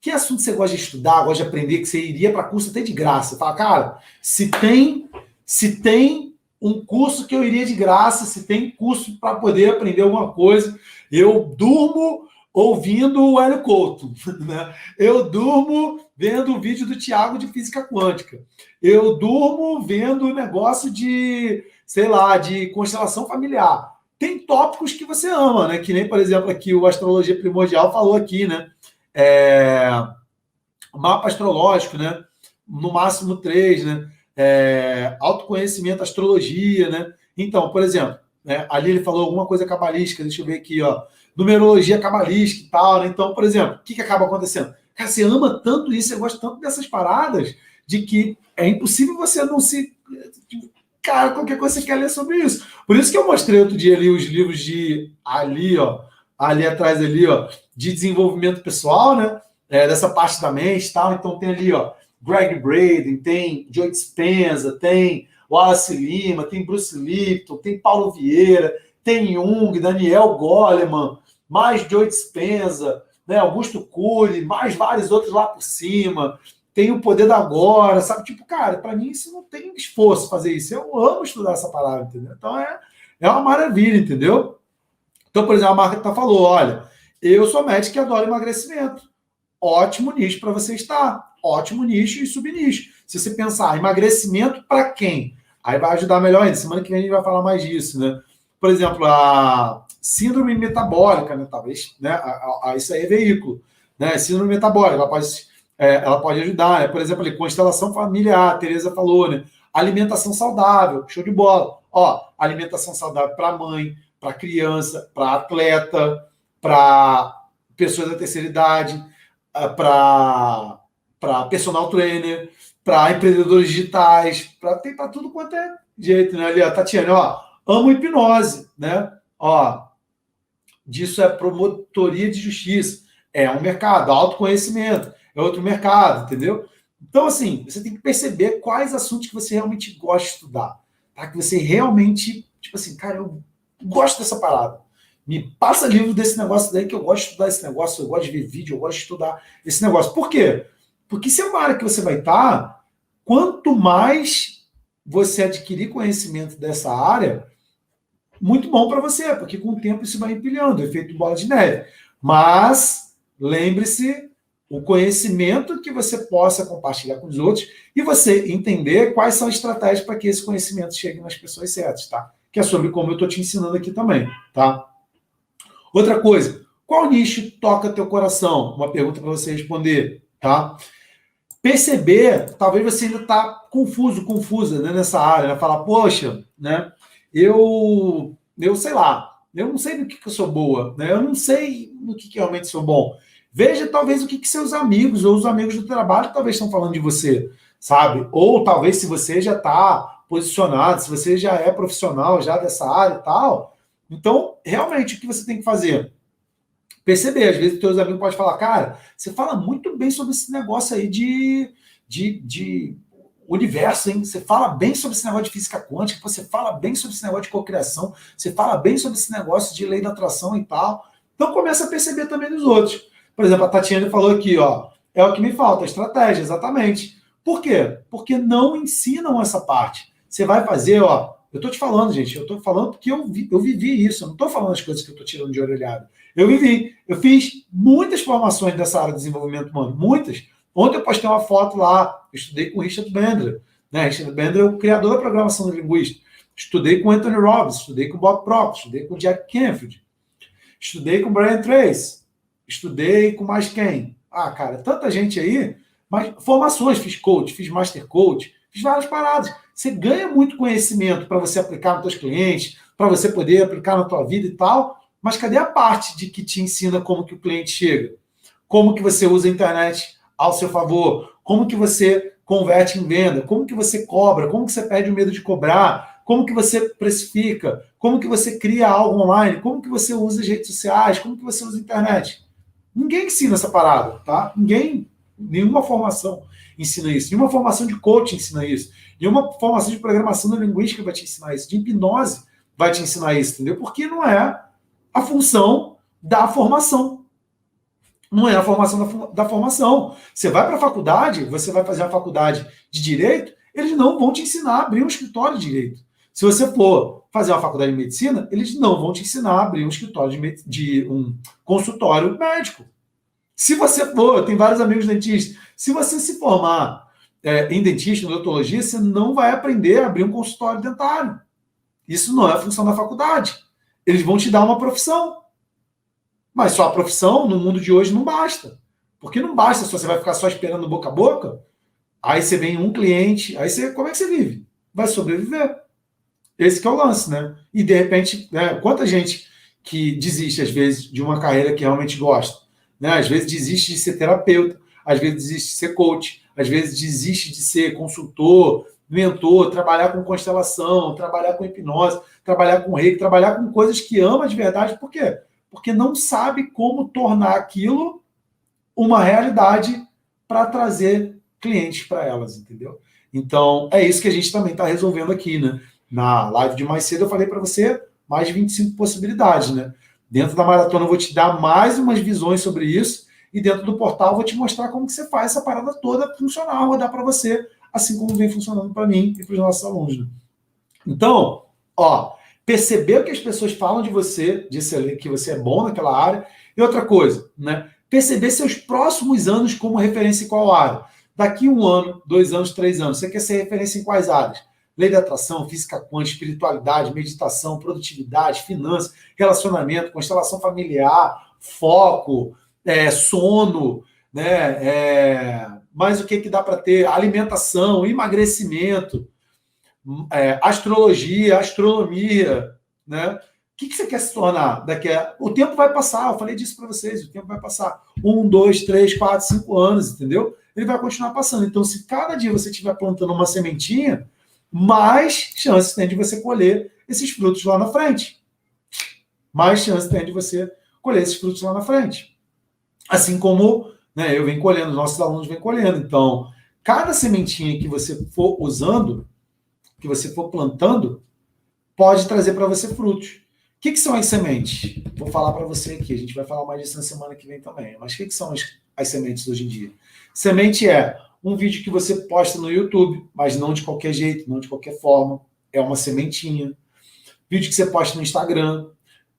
Que assunto você gosta de estudar, gosta de aprender, que você iria para curso até de graça? Fala, cara, se tem um curso que eu iria de graça, se tem curso para poder aprender alguma coisa, eu durmo ouvindo o Hélio Couto, né? Eu durmo vendo o vídeo do Thiago de física quântica. Eu durmo vendo o negócio de, sei lá, de constelação familiar. Tem tópicos que você ama, né? Que nem, por exemplo, aqui o Astrologia Primordial falou aqui, né? Mapa astrológico, né? No máximo 3, né? Autoconhecimento, astrologia, né? Então, por exemplo, né? Ali ele falou alguma coisa cabalística, deixa eu ver aqui, ó. Numerologia cabalística e tal, né? Então, por exemplo, o que acaba acontecendo? Cara, você ama tanto isso, você gosta tanto dessas paradas, de que é impossível você não se... Cara, qualquer coisa você quer ler sobre isso. Por isso que eu mostrei outro dia ali os livros de... Ali, ó. Ali atrás, ali, ó. De desenvolvimento pessoal, né? Dessa parte da mente e tal. Então, tem ali, ó. Greg Braden, tem Joe Dispenza, tem Wallace Lima, tem Bruce Lipton, tem Paulo Vieira, tem Jung, Daniel Goleman, mais Joe Dispenza, né, Augusto Cury, mais vários outros lá por cima. Tem o Poder da Agora, sabe? Tipo, cara, para mim isso não tem esforço fazer isso. Eu amo estudar essa palavra, entendeu? Então é uma maravilha, entendeu? Então, por exemplo, a Marta falou, olha, eu sou médico e adoro emagrecimento. Ótimo nicho para você estar. Ótimo nicho e subnicho. Se você pensar, emagrecimento para quem? Aí vai ajudar melhor ainda. Semana que vem a gente vai falar mais disso, né? Por exemplo, a síndrome metabólica, né? Talvez, né? Isso aí é veículo, né? Síndrome metabólica, ela pode ajudar, né? Por exemplo, ali, constelação familiar, a Tereza falou, né? Alimentação saudável, show de bola. Ó, alimentação saudável para mãe, para criança, para atleta, para pessoas da terceira idade, para personal trainer, para empreendedores digitais, tem para tudo quanto é jeito, né? Ali, a Tatiana, ó, amo hipnose, né? Ó, disso é promotoria de justiça, é um mercado, autoconhecimento, é outro mercado, entendeu? Então, assim, você tem que perceber quais assuntos que você realmente gosta de estudar, tá? Que você realmente, tipo assim, cara, eu gosto dessa parada. Me passa livro desse negócio daí que eu gosto de estudar esse negócio, eu gosto de ver vídeo, eu gosto de estudar esse negócio. Por quê? Porque se é uma área que você vai estar, quanto mais você adquirir conhecimento dessa área, muito bom para você, porque com o tempo isso vai empilhando, efeito bola de neve. Mas lembre-se, o conhecimento que você possa compartilhar com os outros e você entender quais são as estratégias para que esse conhecimento chegue nas pessoas certas, tá? Que é sobre como eu estou te ensinando aqui também, tá? Outra coisa, qual nicho toca teu coração? Uma pergunta para você responder, tá? Perceber, talvez você ainda está confusa, né, nessa área, né? Falar, poxa, né? Eu sei lá, eu não sei no que eu sou boa, né? Eu não sei no que realmente sou bom. Veja, talvez, o que seus amigos ou os amigos do trabalho talvez estão falando de você, sabe? Ou talvez se você já está posicionado, se você já é profissional já dessa área e tal. Então, realmente, o que você tem que fazer? Perceber, às vezes, os teus amigos podem falar, cara, você fala muito bem sobre esse negócio aí de universo, hein? Você fala bem sobre esse negócio de física quântica, você fala bem sobre esse negócio de cocriação, você fala bem sobre esse negócio de lei da atração e tal. Então, começa a perceber também dos outros. Por exemplo, a Tatiana falou aqui, ó, é o que me falta, estratégia, exatamente. Por quê? Porque não ensinam essa parte. Você vai fazer, ó, eu estou te falando, gente, eu estou falando porque eu vivi isso, eu não estou falando as coisas que eu estou tirando de orelhada. Eu vivi, eu fiz muitas formações dessa área de desenvolvimento humano, muitas. Ontem eu postei uma foto lá, eu estudei com o Richard Bandler, né? Richard Bandler é o criador da programação linguística. Estudei com o Anthony Robbins, estudei com o Bob Proctor, estudei com o Jack Canfield, estudei com o Brian Tracy, estudei com mais quem? Ah, cara, tanta gente aí, mas formações, fiz coach, fiz master coach, fiz várias paradas. Você ganha muito conhecimento para você aplicar nos seus clientes, para você poder aplicar na tua vida e tal, mas cadê a parte de que te ensina como que o cliente chega? Como que você usa a internet ao seu favor? Como que você converte em venda? Como que você cobra? Como que você perde o medo de cobrar? Como que você precifica? Como que você cria algo online? Como que você usa as redes sociais? Como que você usa a internet? Ninguém ensina essa parada, tá? Nenhuma formação ensina isso. Nenhuma formação de coaching ensina isso. Nenhuma formação de programação linguística vai te ensinar isso. De hipnose vai te ensinar isso, entendeu? Porque não é a função da formação. Não é a formação da formação. Você vai para a faculdade, você vai fazer a faculdade de Direito, eles não vão te ensinar a abrir um escritório de Direito. Se você for fazer uma faculdade de Medicina, eles não vão te ensinar a abrir um escritório de um consultório médico. Se você for, tem vários amigos dentistas, se você se formar em dentista, em odontologia, você não vai aprender a abrir um consultório dentário. Isso não é a função da faculdade. Eles vão te dar uma profissão. Mas só a profissão, no mundo de hoje, não basta. Porque não basta se você vai ficar só esperando boca a boca, aí você vem um cliente, aí você, como é que você vive? Vai sobreviver. Esse que é o lance, né? E, de repente, quanta gente que desiste, às vezes, de uma carreira que realmente gosta, né? Às vezes desiste de ser terapeuta, às vezes desiste de ser coach, às vezes desiste de ser consultor, mentor, trabalhar com constelação, trabalhar com hipnose, trabalhar com reiki, trabalhar com coisas que ama de verdade. Por quê? Porque não sabe como tornar aquilo uma realidade para trazer clientes para elas, entendeu? Então, é isso que a gente também está resolvendo aqui, né? Na live de mais cedo eu falei para você mais de 25 possibilidades, né? Dentro da maratona eu vou te dar mais umas visões sobre isso e dentro do portal eu vou te mostrar como que você faz essa parada toda funcionar, rodar para você, assim como vem funcionando para mim e para os nossos alunos, né? Então, perceber o que as pessoas falam de você, que você é bom naquela área, e outra coisa, né? Perceber seus próximos anos como referência em qual área. Daqui 1 ano, 2 anos, 3 anos, você quer ser referência em quais áreas? Lei da atração, física quântica, espiritualidade, meditação, produtividade, finanças, relacionamento, constelação familiar, foco, sono, né? Mais o que dá para ter? Alimentação, emagrecimento, astrologia, astronomia, né? O que você quer se tornar? O tempo vai passar, eu falei disso para vocês, o tempo vai passar. 1, 2, 3, 4, 5 anos, entendeu? Ele vai continuar passando. Então, se cada dia você estiver plantando uma sementinha, mais chances tem de você colher esses frutos lá na frente. Mais chances tem de você colher esses frutos lá na frente. Assim como, né, eu venho colhendo, nossos alunos vêm colhendo. Então, cada sementinha que você for usando, que você for plantando, pode trazer para você frutos. O que são as sementes? Vou falar para você aqui, a gente vai falar mais disso na semana que vem também. Mas o que são as sementes hoje em dia? Semente é um vídeo que você posta no YouTube, mas não de qualquer jeito, não de qualquer forma. É uma sementinha. Vídeo que você posta no Instagram,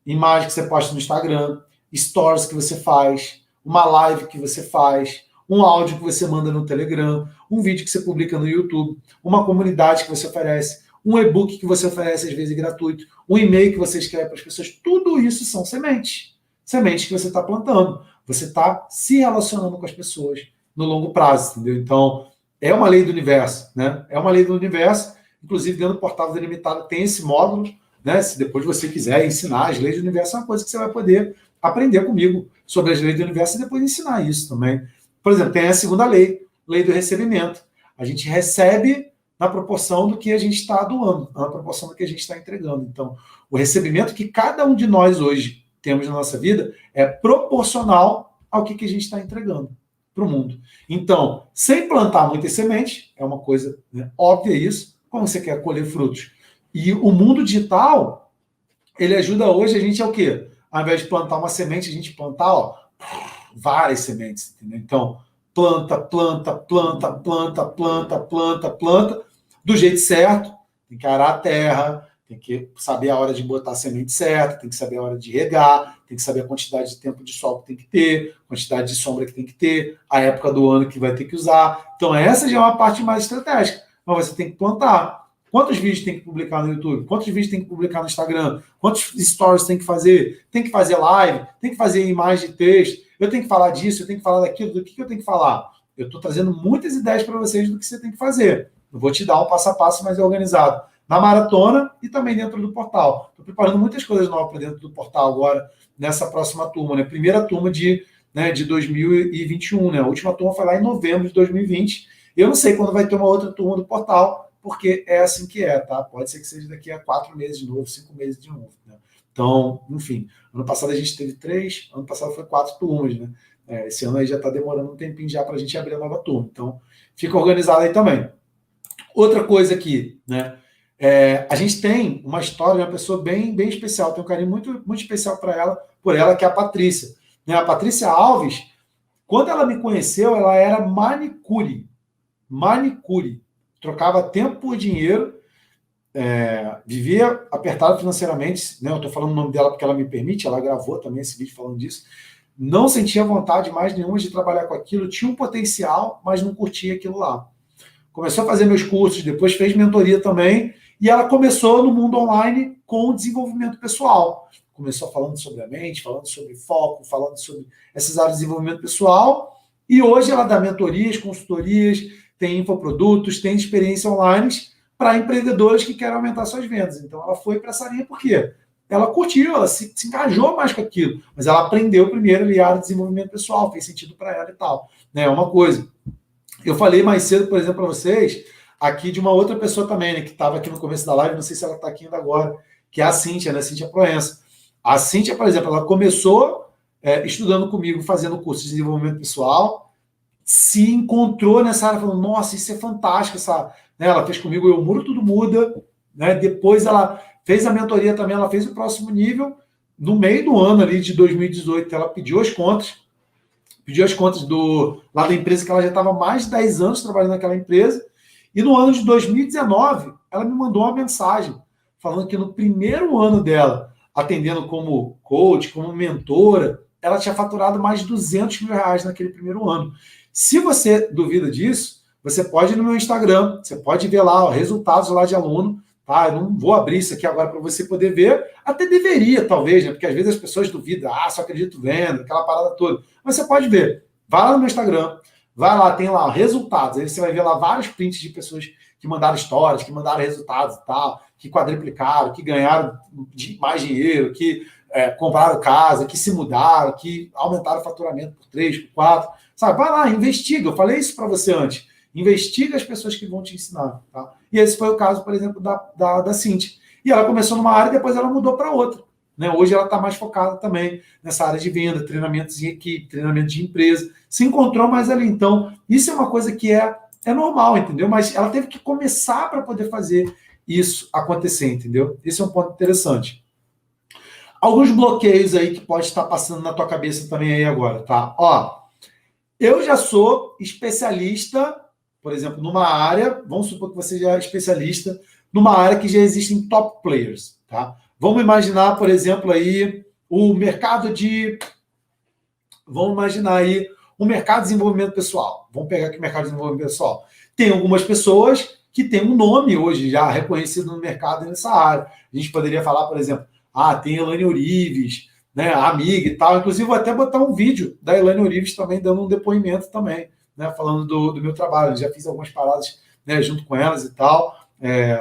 imagem que você posta no Instagram, stories que você faz, uma live que você faz, um áudio que você manda no Telegram, um vídeo que você publica no YouTube, uma comunidade que você oferece, um e-book que você oferece, às vezes gratuito, um e-mail que você escreve para as pessoas. Tudo isso são sementes. Sementes que você está plantando. Você está se relacionando com as pessoas no longo prazo, entendeu? Então, é uma lei do universo, né? É uma lei do universo. Inclusive, dentro do Portal Delimitado tem esse módulo, né? Se depois você quiser ensinar as leis do universo, é uma coisa que você vai poder aprender comigo sobre as leis do universo e depois ensinar isso também. Por exemplo, tem a segunda lei, lei do recebimento. A gente recebe na proporção do que a gente está doando, na proporção do que a gente está entregando. Então, o recebimento que cada um de nós hoje temos na nossa vida é proporcional ao que a gente está entregando para o mundo. Então, sem plantar muitas sementes, é uma coisa, né, óbvia isso, como você quer colher frutos. E o mundo digital, ele ajuda hoje a gente ao quê? Ao invés de plantar uma semente, a gente plantar várias sementes, entendeu? Então, planta, do jeito certo, tem que arar a terra, tem que saber a hora de botar a semente certa, tem que saber a hora de regar, tem que saber a quantidade de tempo de sol que tem que ter, quantidade de sombra que tem que ter, a época do ano que vai ter que usar. Então, essa já é uma parte mais estratégica. Mas você tem que plantar. Quantos vídeos tem que publicar no YouTube? Quantos vídeos tem que publicar no Instagram? Quantos stories tem que fazer? Tem que fazer live? Tem que fazer imagem de texto? Eu tenho que falar disso? Eu tenho que falar daquilo? Do que eu tenho que falar? Eu estou trazendo muitas ideias para vocês do que você tem que fazer. Eu vou te dar um passo a passo mais organizado na maratona e também dentro do portal. Estou preparando muitas coisas novas para dentro do portal agora, nessa próxima turma, né? Primeira turma de 2021, né? A última turma foi lá em novembro de 2020. Eu não sei quando vai ter uma outra turma do portal, porque é assim que é, tá? Pode ser que seja daqui a 4 meses de novo, 5 meses de novo, né? Então, enfim, ano passado a gente teve 3, ano passado foi 4 turmas, né? Esse ano aí já está demorando um tempinho já para a gente abrir a nova turma. Então, fica organizado aí também. Outra coisa aqui, né? A gente tem uma história de uma pessoa bem, bem especial, tem um carinho muito, muito especial por ela, que é a Patrícia. Né? A Patrícia Alves, Quando ela me conheceu, ela era manicure. Manicure. Trocava tempo por dinheiro, vivia apertado financeiramente, né? Eu estou falando o nome dela porque ela me permite, ela gravou também esse vídeo falando disso. Não sentia vontade mais nenhuma de trabalhar com aquilo, tinha um potencial, mas não curtia aquilo lá. Começou a fazer meus cursos, depois fez mentoria também, e ela começou no mundo online com o desenvolvimento pessoal. Começou falando sobre a mente, falando sobre foco, falando sobre essas áreas de desenvolvimento pessoal, e hoje ela dá mentorias, consultorias, tem infoprodutos, tem experiência online para empreendedores que querem aumentar suas vendas. Então ela foi para essa linha por quê? Ela curtiu, ela se engajou mais com aquilo, mas ela aprendeu primeiro ali a área de desenvolvimento pessoal, fez sentido para ela e tal. É uma coisa. Eu falei mais cedo, por exemplo, para vocês, aqui de uma outra pessoa também, né, que estava aqui no começo da live, não sei se ela está aqui ainda agora, que é a Cíntia, né, Cíntia Proença. A Cíntia, por exemplo, ela começou estudando comigo, fazendo curso de desenvolvimento pessoal, se encontrou nessa área, falando, nossa, isso é fantástico, né, ela fez comigo Eu Muro Tudo Muda, né, depois ela fez a mentoria também, ela fez o próximo nível, no meio do ano ali de 2018, ela pediu as contas lá da empresa, que ela já estava mais de 10 anos trabalhando naquela empresa, e no ano de 2019, ela me mandou uma mensagem, falando que no primeiro ano dela, atendendo como coach, como mentora, ela tinha faturado mais de 200 mil reais naquele primeiro ano. Se você duvida disso, você pode ir no meu Instagram, você pode ver lá resultados lá de aluno, tá? Eu não vou abrir isso aqui agora para você poder ver, até deveria, talvez, né? Porque às vezes as pessoas duvidam, só acredito vendo, aquela parada toda. Mas você pode ver, vai lá no meu Instagram, vai lá, tem lá resultados, aí você vai ver lá vários prints de pessoas que mandaram histórias, que mandaram resultados e tal, que quadriplicaram, que ganharam mais dinheiro, que compraram casa, que se mudaram, que aumentaram o faturamento por 3, por 4, sabe? Vai lá, investiga, eu falei isso para você antes, investiga as pessoas que vão te ensinar, tá? E esse foi o caso, por exemplo, da Cíntia. E ela começou numa área e depois ela mudou para outra. Né? Hoje ela está mais focada também nessa área de venda, treinamentos em equipe, treinamento de empresa. Se encontrou mais ali. Então, isso é uma coisa que é normal, entendeu? Mas ela teve que começar para poder fazer isso acontecer, entendeu? Esse é um ponto interessante. Alguns bloqueios aí que pode estar passando na tua cabeça também aí agora, tá? Ó, eu já sou especialista, por exemplo, numa área, vamos supor que você já é especialista numa área que já existem top players, tá? Vamos imaginar, por exemplo, aí o mercado de... Vamos imaginar aí o mercado de desenvolvimento pessoal. Vamos pegar aqui o mercado de desenvolvimento pessoal. Tem algumas pessoas que têm um nome hoje já reconhecido no mercado nessa área. A gente poderia falar, por exemplo, tem Elaine Orives, né, amiga e tal. Inclusive, vou até botar um vídeo da Elaine Orives também, dando um depoimento também, né, falando do meu trabalho. Eu já fiz algumas paradas, né, junto com elas e tal.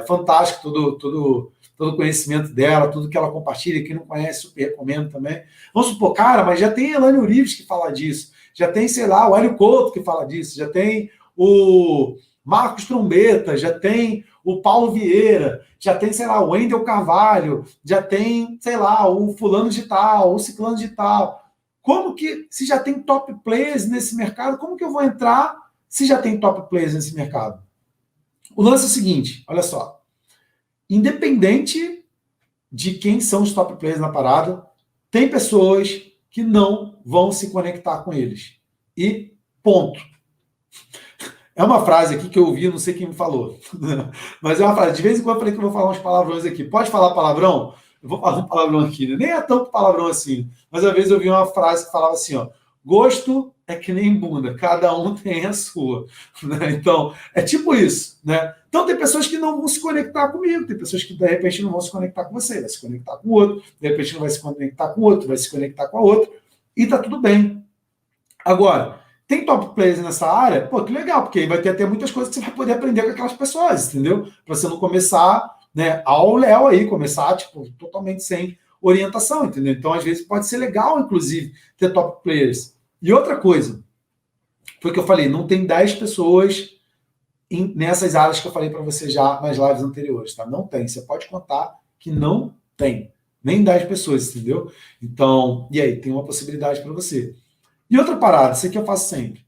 Fantástico todo o conhecimento dela, tudo que ela compartilha. Quem não conhece, super recomendo também. Vamos supor, cara, mas já tem Elaine Orives que fala disso, já tem, sei lá, o Hélio Couto que fala disso, já tem o Marcos Trombeta, já tem o Paulo Vieira, já tem, sei lá, o Wendel Carvalho, já tem, sei lá, o fulano de tal, o ciclano de tal. Como que, se já tem top players nesse mercado, como que eu vou entrar se já tem top players nesse mercado? O lance é o seguinte, olha só, independente de quem são os top players na parada, tem pessoas que não vão se conectar com eles. E ponto. É uma frase aqui que eu ouvi, não sei quem me falou, mas é uma frase. De vez em quando eu falei que eu vou falar uns palavrões aqui. Pode falar palavrão? Eu vou falar um palavrão aqui, né? Nem é tanto palavrão assim, mas às vezes eu vi uma frase que falava assim, ó, gosto é que nem bunda, cada um tem a sua. Né? Então, é tipo isso, né? Então, tem pessoas que não vão se conectar comigo, tem pessoas que, de repente, não vão se conectar com você, vai se conectar com o outro, de repente, não vai se conectar com o outro, vai se conectar com a outra, e tá tudo bem. Agora, tem top players nessa área? Pô, que legal, porque aí vai ter até muitas coisas que você vai poder aprender com aquelas pessoas, entendeu? Para você não começar, né, ao léu aí, começar, tipo, totalmente sem orientação, entendeu? Então, às vezes, pode ser legal, inclusive, ter top players. E outra coisa, foi que eu falei, não tem 10 pessoas nessas áreas que eu falei para você já nas lives anteriores, tá? Não tem, você pode contar que não tem, nem 10 pessoas, entendeu? Então, e aí, tem uma possibilidade para você. E outra parada, isso aqui eu faço sempre.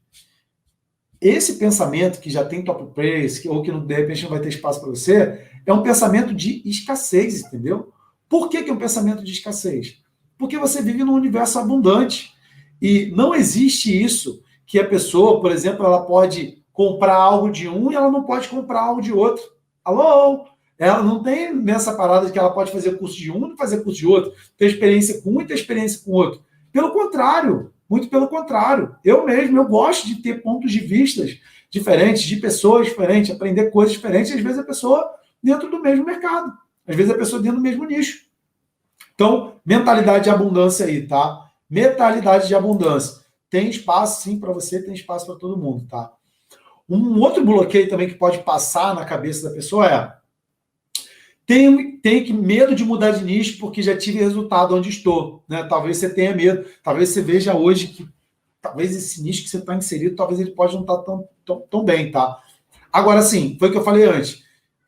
Esse pensamento que já tem top players, ou que de repente não vai ter espaço para você, é um pensamento de escassez, entendeu? Por que é um pensamento de escassez? Porque você vive num universo abundante. E não existe isso que a pessoa, por exemplo, ela pode comprar algo de um e ela não pode comprar algo de outro. Alô? Ela não tem nessa parada de que ela pode fazer curso de um e fazer curso de outro, ter experiência com um e ter experiência com outro. Pelo contrário, muito pelo contrário. Eu mesmo, eu gosto de ter pontos de vistas diferentes, de pessoas diferentes, aprender coisas diferentes, e às vezes a pessoa dentro do mesmo mercado, às vezes a pessoa dentro do mesmo nicho. Então, mentalidade de abundância aí, tá? Mentalidade de abundância. Tem espaço, sim, para você, tem espaço para todo mundo, tá? Um outro bloqueio também que pode passar na cabeça da pessoa é: tenho medo de mudar de nicho porque já tive resultado onde estou, né? Talvez você tenha medo, talvez você veja hoje que talvez esse nicho que você está inserido, talvez ele pode não estar tão bem, tá? Agora, sim, foi o que eu falei antes.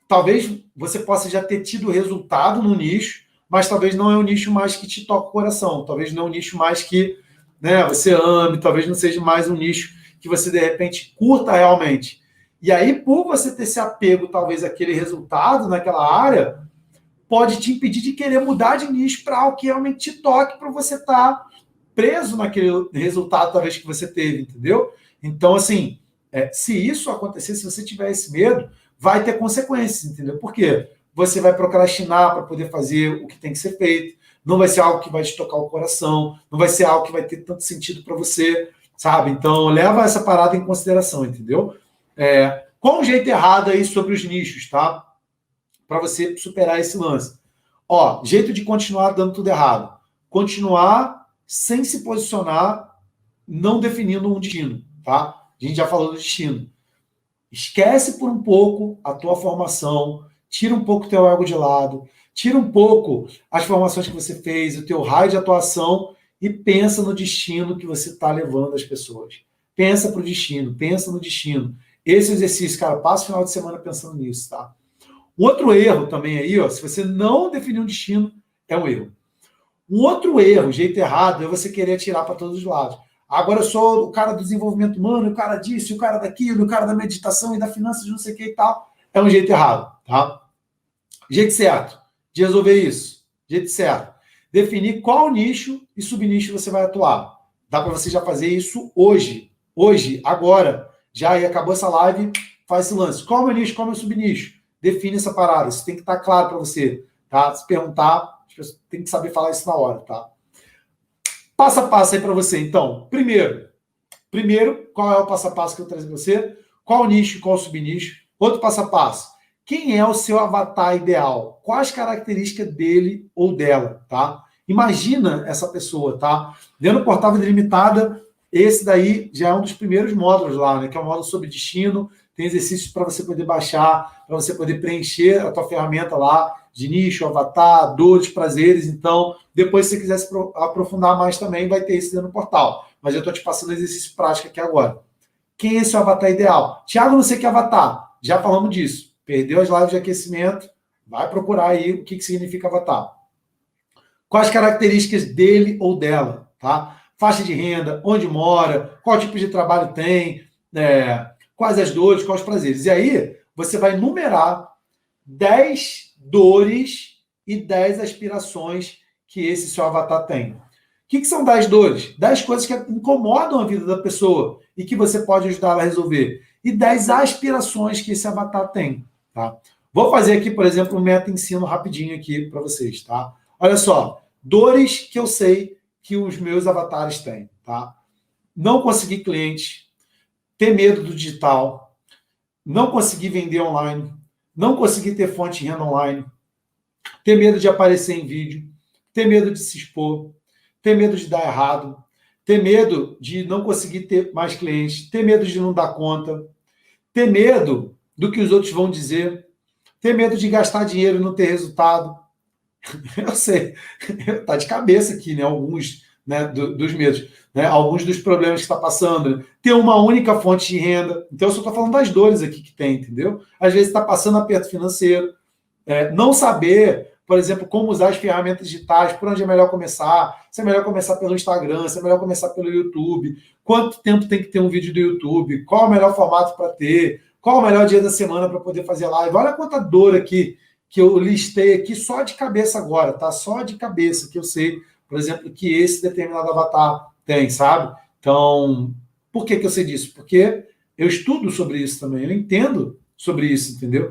Talvez você possa já ter tido resultado no nicho, mas talvez não é um nicho mais que te toca o coração, talvez não é um nicho mais que, né, você ame, talvez não seja mais um nicho que você, de repente, curta realmente. E aí, por você ter esse apego, talvez, àquele resultado naquela área, pode te impedir de querer mudar de nicho para algo que realmente te toque, para você estar preso naquele resultado, talvez, que você teve, entendeu? Então, assim, se isso acontecer, se você tiver esse medo, vai ter consequências, entendeu? Por quê? Você vai procrastinar para poder fazer o que tem que ser feito, não vai ser algo que vai te tocar o coração, não vai ser algo que vai ter tanto sentido para você, sabe? Então, leva essa parada em consideração, entendeu? Qual o jeito errado aí sobre os nichos, tá? Para você superar esse lance. Ó, jeito de continuar dando tudo errado. Continuar sem se posicionar, não definindo um destino, tá? A gente já falou do destino. Esquece por um pouco a tua formação, tira um pouco o teu ego de lado, tira um pouco as formações que você fez, o teu raio de atuação e pensa no destino que você está levando as pessoas. Pensa pro destino, pensa no destino. Esse exercício, cara, passa o final de semana pensando nisso, tá? Outro erro também aí, ó, se você não definir um destino, é um erro. Um outro erro, jeito errado, é você querer atirar para todos os lados. Agora eu sou o cara do desenvolvimento humano, o cara disso, o cara daquilo, o cara da meditação e da finança de não sei o que e tal. É um jeito errado, tá? Jeito certo de resolver isso. Jeito certo. Definir qual nicho e subnicho você vai atuar. Dá para você já fazer isso hoje. Hoje, agora. Já aí acabou essa live, faz esse lance. Qual é o meu nicho, qual é o meu subnicho? Define essa parada. Isso tem que estar claro para você, tá? Se perguntar, as pessoas têm que saber falar isso na hora, tá? Passo a passo aí para você, então. Primeiro, qual é o passo a passo que eu trago para você? Qual o nicho, qual o subnicho? Outro passo a passo. Quem é o seu avatar ideal? Quais as características dele ou dela, tá? Imagina essa pessoa, tá? Dentro do Portal Vida Ilimitada, esse daí já é um dos primeiros módulos lá, né? Que é o módulo sobre destino. Tem exercícios para você poder baixar, para você poder preencher a tua ferramenta lá de nicho, avatar, dores, prazeres. Então, depois, se você quiser se aprofundar mais também, vai ter isso dentro do portal. Mas eu estou te passando exercício prático aqui agora. Quem é seu avatar ideal? Tiago, não sei que avatar. Já falamos disso. Perdeu as lives de aquecimento, vai procurar aí o que significa avatar. Quais características dele ou dela, tá? Faixa de renda, onde mora, qual tipo de trabalho tem, quais as dores, quais os prazeres. E aí, você vai numerar 10 dores e 10 aspirações que esse seu avatar tem. O que são 10 dores? 10 coisas que incomodam a vida da pessoa e que você pode ajudar ela a resolver. E 10 aspirações que esse avatar tem. Tá? Vou fazer aqui, por exemplo, um meta-ensino rapidinho aqui para vocês. Tá? Olha só, dores que eu sei que os meus avatares têm. Tá? Não conseguir cliente, ter medo do digital, não conseguir vender online, não conseguir ter fonte de renda online, ter medo de aparecer em vídeo, ter medo de se expor, ter medo de dar errado, ter medo de não conseguir ter mais clientes, ter medo de não dar conta, ter medo do que os outros vão dizer, ter medo de gastar dinheiro e não ter resultado. Eu sei, tá de cabeça aqui, né? Alguns, né, dos medos, né? Alguns dos problemas que está passando. Ter uma única fonte de renda. Então, eu só estou falando das dores aqui que tem, entendeu? Às vezes está passando aperto financeiro, não saber, por exemplo, como usar as ferramentas digitais, por onde é melhor começar, se é melhor começar pelo Instagram, se é melhor começar pelo YouTube, quanto tempo tem que ter um vídeo do YouTube, qual é o melhor formato para ter, qual é o melhor dia da semana para poder fazer live. Olha quanta dor aqui que eu listei aqui só de cabeça agora, tá? Só de cabeça que eu sei, por exemplo, que esse determinado avatar tem, sabe? Então, Por que eu sei disso? Porque eu estudo sobre isso também, eu entendo sobre isso, entendeu?